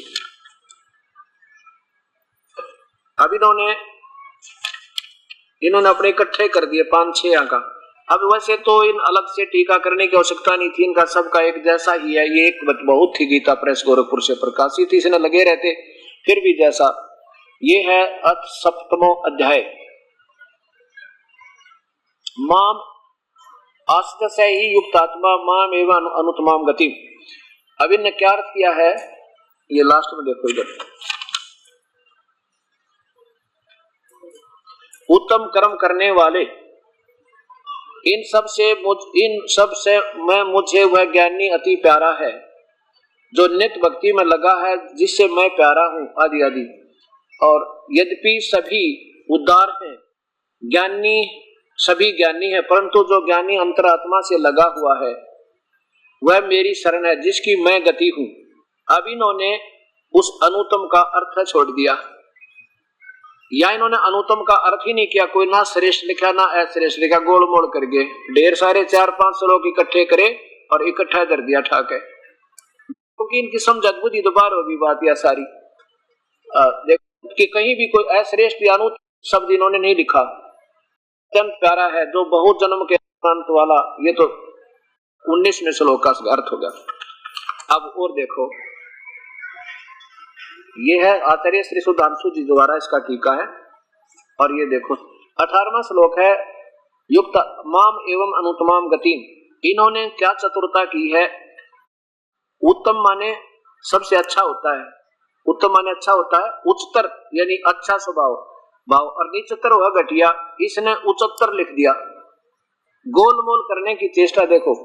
अब इन्होंने अपने इकट्ठे कर दिए 5-6 का। अब वैसे तो इन अलग से टीका करने की आवश्यकता नहीं थी, इनका सबका एक जैसा ही है। ये एक बहुत ही गीता प्रेस गोरखपुर से प्रकाशित थी, इसने लगे रहते फिर भी जैसा। ये है 7वां अध्याय, माम आस्ते से ही युक्त आत्मा माम एवं अनुत्तमाम गति। अब इनने क्या अर्थ किया है? ये लास्ट में देखो इधर, उत्तम कर्म करने वाले, इन सब से मैं मुझे वह ज्ञानी अति प्यारा है जो नित्य भक्ति में लगा है, जिससे मैं प्यारा हूं, आदि आदि। और यद्यपि सभी उदार हैं, ज्ञानी सभी ज्ञानी है, परंतु जो ज्ञानी अंतरात्मा से लगा हुआ है वह मेरी शरण है, जिसकी मैं गति हूं। अब इन्होंने उस अनुत्तम का अर्थ छोड़ दिया, या इन्होंने अनुत्तम का अर्थ ही नहीं किया। कोई ना श्रेष्ठ लिखा ना अश्रेष्ठ लिखा, गोल मोड़ कर गए, ढेर सारे 4-5 श्लोक इकट्ठे करे और इकट्ठा कर दिया ठाके, क्योंकि इनकी समझ बुद्धि तो बार होगी बात यह सारी। देखो कि कहीं भी कोई अश्रेष्ठ या अनुत्तम शब्द इन्होंने नहीं लिखा। अत्यंत प्यारा है जो बहुत जन्म के अंत वाला, ये तो 19वें श्लोक का अर्थ हो गया। अब और देखो, ये है आचार्य श्री सुधांशु जी द्वारा इसका टीका है। और ये देखो 18वां श्लोक है, युक्त माम एवं अनुत्तमाम गति। इन्होंने क्या चतुरता की है? उत्तम माने सबसे अच्छा होता है, उत्तम माने अच्छा होता है, उच्चतर यानी अच्छा स्वभाव भाव, और निचतर हुआ घटिया, इसने उच्चतर लिख दिया। गोलमोल करने की चेष्टा देखो।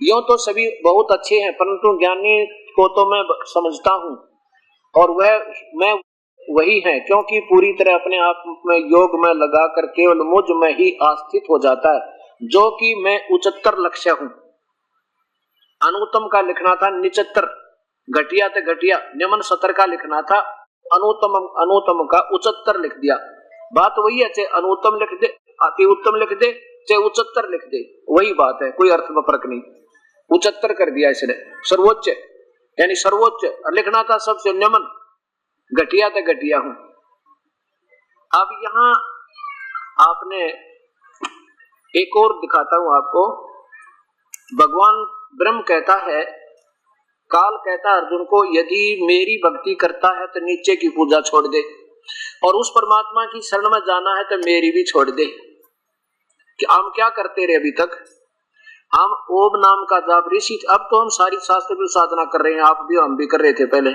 यूं तो सभी बहुत अच्छे हैं, परंतु ज्ञानी को तो मैं समझता हूं और मैं वही है, क्योंकि पूरी तरह अपने आप में योग में लगा कर केवल मुझ में ही आस्थित हो जाता है, जो कि मैं उच्चतर लक्ष्य हूं। अनुत्तम का लिखना था निचतर, घटिया तो घटिया, निम्न सतर का लिखना था, अनुत्तम का उच्चतर लिख दिया। बात वही है, चाहे अनुत्तम लिख दे, अति उत्तम लिख दे, चाहे उच्चतर लिख दे, वही बात है, कोई अर्थ में फर्क नहीं। उच्चतर कर दिया इसने, सर्वोच्च यानी सर्वोच्च लिखना था सबसे निम्न, घटिया तो घटिया हूं। अब यहां आपने एक और दिखाता हूं आपको। भगवान ब्रह्म कहता है, काल कहता है अर्जुन को, यदि मेरी भक्ति करता है तो नीचे की पूजा छोड़ दे, और उस परमात्मा की शरण में जाना है तो मेरी भी छोड़ दे। कि हम क्या करते रहे अभी तक? हम ओम नाम का जाप ऋषि, अब तो हम सारी शास्त्र की साधना कर रहे हैं, आप भी हम भी कर रहे थे पहले।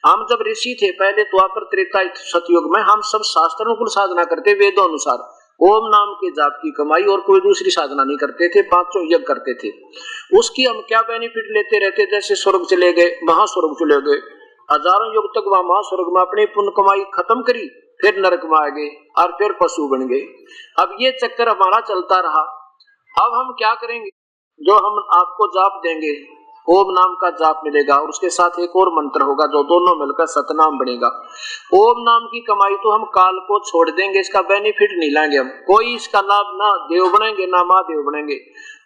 हम जब ऋषि थे पहले द्वापर त्रेता सतयुग में, हम सब शास्त्र अनुकूल साधना करते, वेदों अनुसार। ओम नाम के जाप की कमाई और कोई दूसरी साधना नहीं करते थे, 5 यज्ञ करते थे। उसकी हम क्या बेनिफिट लेते रहते, जैसे स्वर्ग चले गए, महास्वर्ग चले गए, हजारों युग तक वहां महास्वर्ग में अपनी पुण्य कमाई खत्म करी, फिर नरक में आ गए और फिर पशु बन गए। अब ये चक्कर हमारा चलता रहा। अब हम क्या करेंगे, जो हम आपको जाप देंगे, ओम नाम का जाप मिलेगा और उसके साथ एक और मंत्र होगा जो दोनों मिलकर सतनाम बनेगा। ओम नाम की कमाई तो हम काल को छोड़ देंगे, इसका बेनिफिट नहीं लेंगे हम, कोई इसका लाभ ना देव बनेंगे ना महादेव बनेंगे,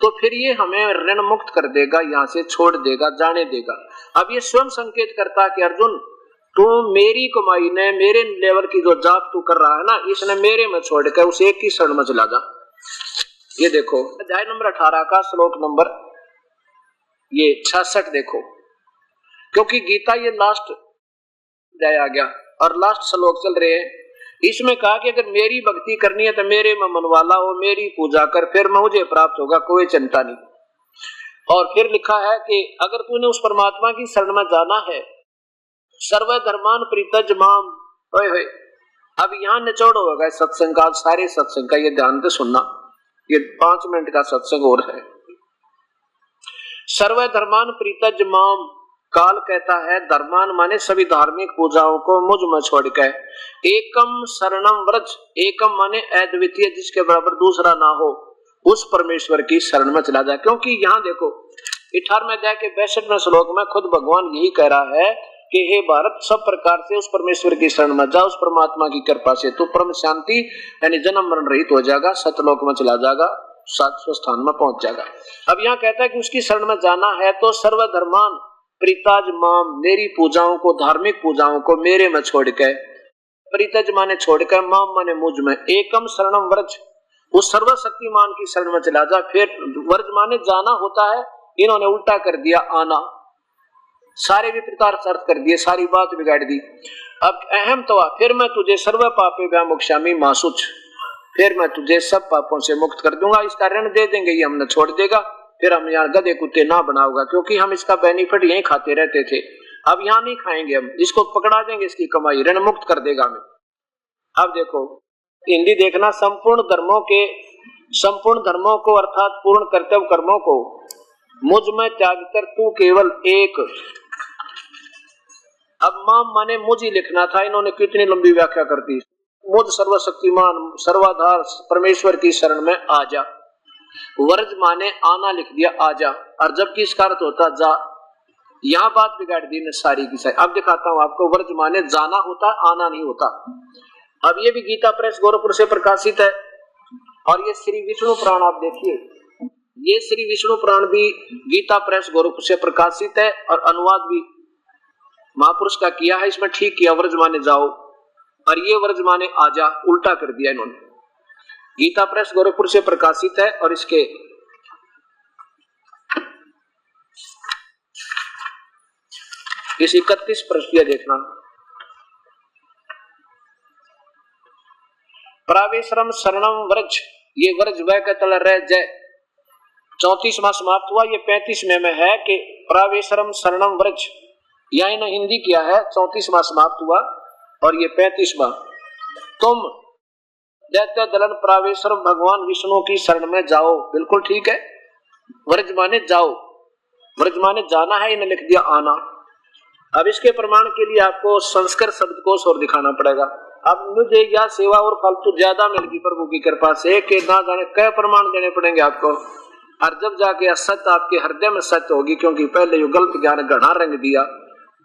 तो फिर ये हमें ऋण मुक्त कर देगा, यहाँ से छोड़ देगा, जाने देगा। अब ये स्वयं संकेत करता है कि अर्जुन तू मेरी कमाई ने, मेरे लेवल की जो जाप तू कर रहा है ना, इसने मेरे में छोड़ कर उस एक की शरण में चला जा। ये देखो अध्याय नंबर 18 का श्लोक नंबर ये 66 देखो, क्योंकि गीता ये लास्ट अध्याय आ गया और लास्ट श्लोक चल रहे हैं। इसमें कहा कि अगर मेरी भक्ति करनी है तो मेरे में मनवाला हो, मेरी पूजा कर, फिर मुझे प्राप्त होगा, कोई चिंता नहीं। और फिर लिखा है कि अगर तूने उस परमात्मा की शरण में जाना है, सर्व धर्मान प्रीतज माम, ओए होए। अब यहाँ निचोड़ होगा सत्संग का, सारे सत्संग का, ये ध्यान से सुनना, ये 5 मिनट का सत्संग और है। सर्व धर्मान प्रीतज माम, काल कहता है धर्मान माने सभी धार्मिक पूजाओं को मुझ में छोड़कर, एकम शरणम व्रज, एकम माने अद्वितीय, जिसके बराबर दूसरा ना हो, उस परमेश्वर की शरण में चला जाए। क्योंकि यहाँ देखो 18वें अध्याय के 62वें श्लोक में खुद भगवान यही कह रहा है कि हे भारत, सब प्रकार से उस परमेश्वर की शरण में जा, उस परमात्मा की कृपा से तो परम शांति यानी जन्म मरण रहित हो जाएगा, सतलोक में चला जाएगा, सातवें स्थान में पहुंच जाएगा। अब यहाँ कहता है कि उसकी शरण में जाना है तो सर्वधर्मान प्रीतज माम, मेरी पूजाओं को, धार्मिक पूजाओं को मेरे में छोड़कर, प्रीतज माने छोड़कर, माम माने मुझ में, एकम शरणम व्रज, उस सर्वशक्तिमान की शरण में चला जा। फिर व्रज माने जाना होता है, इन्होंने उल्टा कर दिया आना, सारे विपरीतार्थ अर्थ कर दिए, सारी बात बिगाड़ दी। अब अहम तो फिर मैं तुझे सर्व पापे व्यामोक्षामि मासुच, फिर मैं तुझे सब पापों से मुक्त कर दूंगा। इसका ऋण दे देंगे, ये हमने छोड़ देगा, फिर हम यहाँ गधे कुत्ते ना बनाओगा, क्योंकि हम इसका बेनिफिट यही खाते रहते थे, अब यहाँ नहीं खाएंगे, हम इसको पकड़ा देंगे, इसकी कमाई ऋण मुक्त कर देगा हमें। अब देखो हिंदी देखना, संपूर्ण धर्मों को अर्थात पूर्ण कर्तव्य कर्मों को मुझ में त्याग कर तू केवल एक। अब माम माने मुझ ही लिखना था, इन्होंने कितनी लंबी व्याख्या कर दी। मुझ सर्वशक्तिमान सर्वाधार परमेश्वर की शरण में आ जा। वर्ज माने आना लिख दिया, आ जा, और जबकि इसका अर्थ होता जा। यहाँ बात बिगाड़ दी ने सारी की सारी। अब दिखाता हूँ आपको, वर्ज माने जाना होता, आना नहीं होता। अब ये भी गीता प्रेस गोरखपुर से प्रकाशित है, और ये श्री विष्णु पुराण आप देखिए, ये श्री विष्णु पुराण भी गीता प्रेस गोरखपुर से प्रकाशित है, और अनुवाद भी महापुरुष का किया है। इसमें ठीक किया, वर्ज माने जाओ, और ये वर्ज माने आजा, उल्टा कर दिया इन्होंने। गीता प्रेस गोरखपुर से प्रकाशित है, और इसके इस 31 पृष्ठ देखना, प्रावेशरम शरणम व्रज, ये व्रज वह का तल रह जय 34वां समाप्त हुआ। ये 35वें में है कि प्रावेशरम शरणम व्रज, यहाँ इन्होंने हिंदी किया है, 34वां समाप्त हुआ, और ये 35वां। तुम दैत्य दलन प्रावेशरम, भगवान विष्णु की शरण में जाओ, बिल्कुल ठीक है। व्रज माने जाओ, व्रज माने जाना है, इन्हें लिख दिया आना। अब इसके प्रमाण के लिए आपको संस्कृत शब्दकोश और दिखाना पड़ेगा। अब मुझे यह सेवा और फालतू ज्यादा मिल गई प्रभु की कृपा से कि ना जाने कई प्रमाण देने पड़ेंगे आपको, और जब जाके सत्य आपके हृदय में सत्य होगी, क्योंकि पहले यो गलत ज्ञान घना रंग दिया,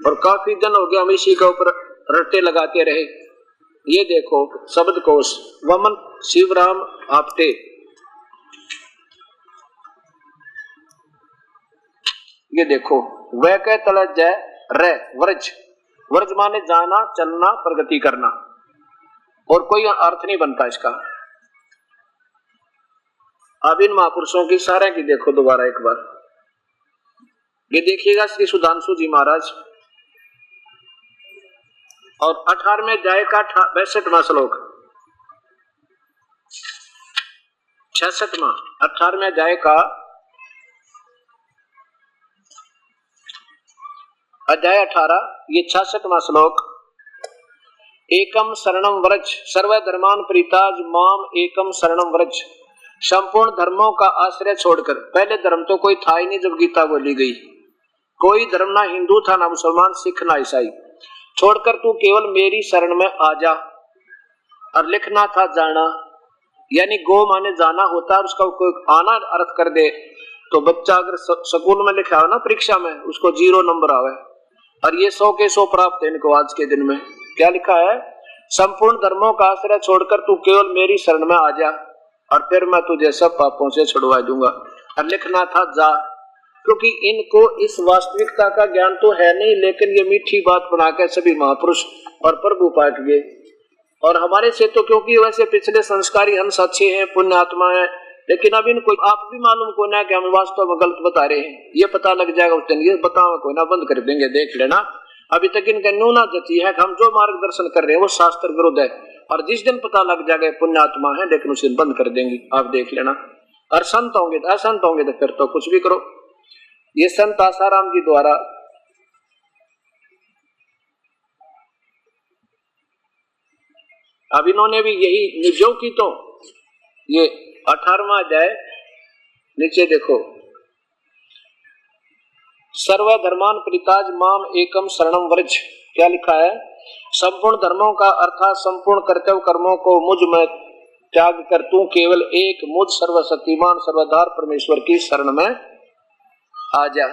और काफी दिन हो गया हम इसी के ऊपर रट्टे लगाते रहे। ये देखो शब्दकोश, वमन शिवराम आपटे, ये देखो वह के तल जय रे व्रज, व्रज माने जाना, चलना, प्रगति करना, और कोई अर्थ नहीं बनता इसका। अब इन महापुरुषों की सारे की देखो दोबारा एक बार, ये देखिएगा श्री सुधांशु जी महाराज, और 18वें अध्याय का 62वां श्लोक, 66वां 18वें अध्याय का अध्याय 18, ये 66वां श्लोक। एकम शरणम व्रज, सर्वधर्मान परित्याज्य माम एकम शरणम व्रज। संपूर्ण धर्मों का आश्रय छोड़कर, पहले धर्म तो कोई था ही नहीं जब गीता बोली गई, कोई धर्म ना हिंदू था ना मुसलमान सिख ना ईसाई, छोड़कर तू केवल मेरी शरण में आ जा। और लिखना था जाना, यानी गो माने जाना होता है, उसका कोई आना अर्थ कर दे तो बच्चा अगर स्कूल में लिखा हो ना परीक्षा में उसको 0 नंबर आवे, और ये 100 के 100 प्राप्त है इनको आज के दिन में। क्या लिखा है? संपूर्ण धर्मों का आश्रय छोड़कर तू केवल मेरी शरण में आ जा और फिर मैं तुझे सब पापों से छुड़वा दूंगा। और लिखना था जा, क्योंकि इनको इस वास्तविकता का ज्ञान तो है नहीं, लेकिन ये मीठी बात बनाकर सभी महापुरुष और प्रभु पाठ गए। और हमारे से तो क्योंकि वैसे पिछले संस्कारी हम अच्छे हैं, पुण्य आत्मा है, लेकिन अब इनको आप भी मालूम को ना कि हम वास्तव में गलत बता रहे हैं। ये पता लग जाएगा उस दिन, ये बताओ कोई ना बंद कर देंगे, देख लेना। अभी तक इनका न्यूना जती है कि हम जो मार्गदर्शन कर रहे हैं वो शास्त्र विरुद्ध है, और जिस दिन पता लग जाएगा पुण्य आत्मा है, लेकिन उसे बंद कर देंगे, आप देख लेना। और संत होंगे तो असंत होंगे तो फिर तो कुछ भी करो। ये संत आसाराम जी द्वारा अब इन्होंने भी यही निजों की, तो ये 18वां अध्याय नीचे देखो, सर्वधर्मान परित्याज्य माम एकम शरणम व्रज। क्या लिखा है? संपूर्ण धर्मों का अर्थात संपूर्ण कर्तव्य कर्मों को मुझ में त्याग कर तू केवल एक मुझ सर्वशक्तिमान सर्वधार परमेश्वर की शरण में आ जा।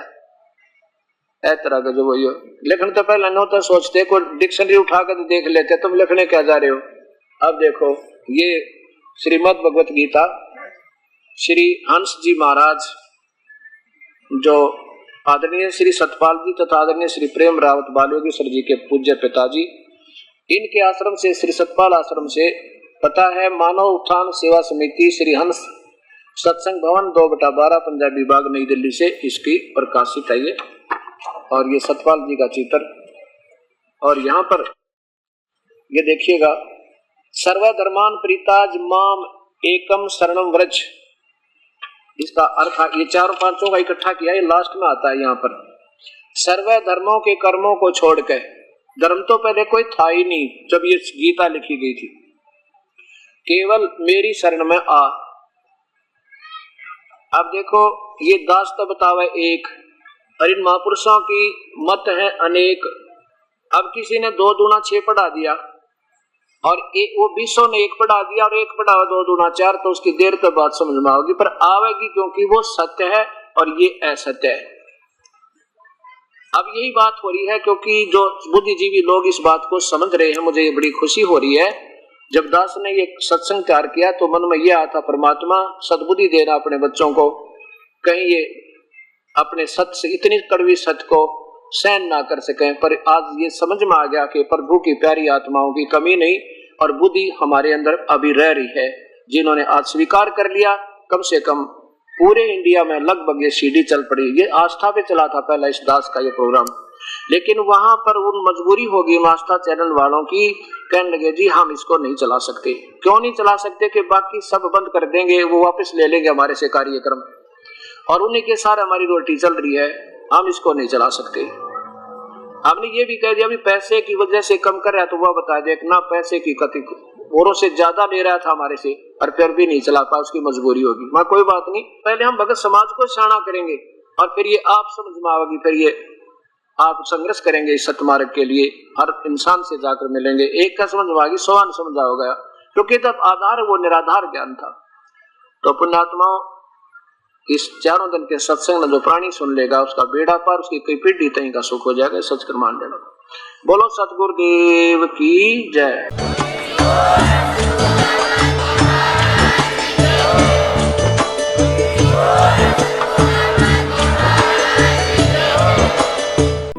तरह का जो वही लिखने तो पहले न तो सोचते, कोई डिक्शनरी उठा कर तो देख लेते तुम लिखने क्या जा रहे हो। अब देखो ये श्रीमद् भगवत गीता श्री हंस जी महाराज, जो आदरणीय श्री सतपाल जी तथा आदरणीय श्री प्रेम रावत बालयोगेश्वर जी के पूज्य पिताजी, इनके आश्रम से, श्री सतपाल आश्रम से पता है मानव उत्थान सेवा समिति श्री हंस सत्संग भवन 2/12 पंजाबी बाग नई दिल्ली से इसकी प्रकाशित है ये। और ये सतपाल जी का चित्र, और यहाँ पर ये देखिएगा, सर्वधर्मान परित्याज्य माम एकम शरणम व्रज। इसका अर्थ ये 4-5 का इकट्ठा किया, ये लास्ट में आता है यहाँ पर। सर्व धर्मों के कर्मों को छोड़ के, धर्म तो पहले कोई था ही नहीं जब ये गीता लिखी गई थी, केवल मेरी शरण में आ। अब देखो ये दास तो बतावे एक, और इन महापुरुषों की मत है अनेक। अब किसी ने 2 दूना 6 पढ़ा दिया, और वो 20 ने 1 पढ़ा दिया, और 1 पढ़ा 2 दूना 4, तो उसकी देर तक बात समझ में आओगी, पर आवेगी क्योंकि वो सत्य है और ये असत्य है। अब यही बात हो रही है, क्योंकि जो बुद्धिजीवी लोग इस बात को समझ रहे हैं, मुझे ये बड़ी खुशी हो रही है। जब दास ने ये सत्संग तैयार किया तो मन में यह आया था, परमात्मा सद्बुद्धि देना अपने बच्चों को, कहीं ये अपने सत्य से इतनी कड़वी सत्य को सहन ना कर सकें। पर आज ये समझ में आ गया कि प्रभु की प्यारी आत्माओं की कमी नहीं और बुद्धि हमारे अंदर अभी रह रही है, जिन्होंने आज स्वीकार कर लिया। कम से कम पूरे इंडिया में लगभग ये सीडी चल पड़ी। ये आस्था पे चला था पहला इस दास का ये प्रोग्राम, लेकिन वहां पर उन मजबूरी होगी आस्था चैनल वालों की, कहने लगे जी हम इसको नहीं चला सकते। क्यों नहीं चला सकते? कि बाकी सब बंद कर देंगे, वो वापस ले लेंगे हमारे से कार्यक्रम, और उन्हीं के साथ हमारी रोटी चल रही है, हम इसको नहीं चला सकते। हमने ये भी कह दिया भी पैसे की वजह से कम कर रहा है, तो वह बता दे ना पैसे की कति औरों से ज्यादा ले रहा था हमारे से, और फिर भी नहीं चला पाया, उसकी मजबूरी होगी। मैं कोई बात नहीं, पहले हम भगत समाज को शाना करेंगे और फिर ये आप समझ में आएगी, फिर ये आप संघर्ष करेंगे इस सतमार्ग के लिए, हर इंसान से जाकर मिलेंगे, एक का समझ में आएगी, 100 समझ होगा, क्योंकि तब आधार वो निराधार ज्ञान था। तो पुण्यात्माओं, इस 4 दिन के सत्संग में जो प्राणी सुन लेगा उसका बेड़ा पार, उसकी कई पीढ़ी तई का सुख हो जाएगा, सच कर मान लेना। बोलो सतगुरुदेव की जय।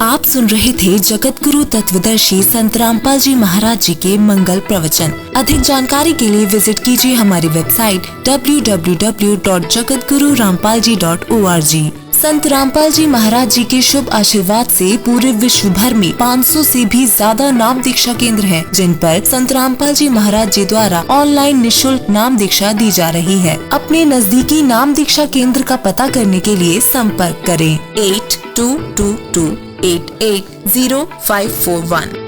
आप सुन रहे थे जगत गुरु तत्वदर्शी संत रामपाल जी महाराज जी के मंगल प्रवचन। अधिक जानकारी के लिए विजिट कीजिए हमारी वेबसाइट www.jagatgururampalji.org। संत रामपाल जी महाराज जी के शुभ आशीर्वाद से पूरे विश्व भर में 500 से भी ज्यादा नाम दीक्षा केंद्र हैं, जिन पर संत रामपाल जी महाराज जी द्वारा ऑनलाइन निःशुल्क नाम दीक्षा दी जा रही है। अपने नजदीकी नाम दीक्षा केंद्र का पता करने के लिए संपर्क करें 8222880541।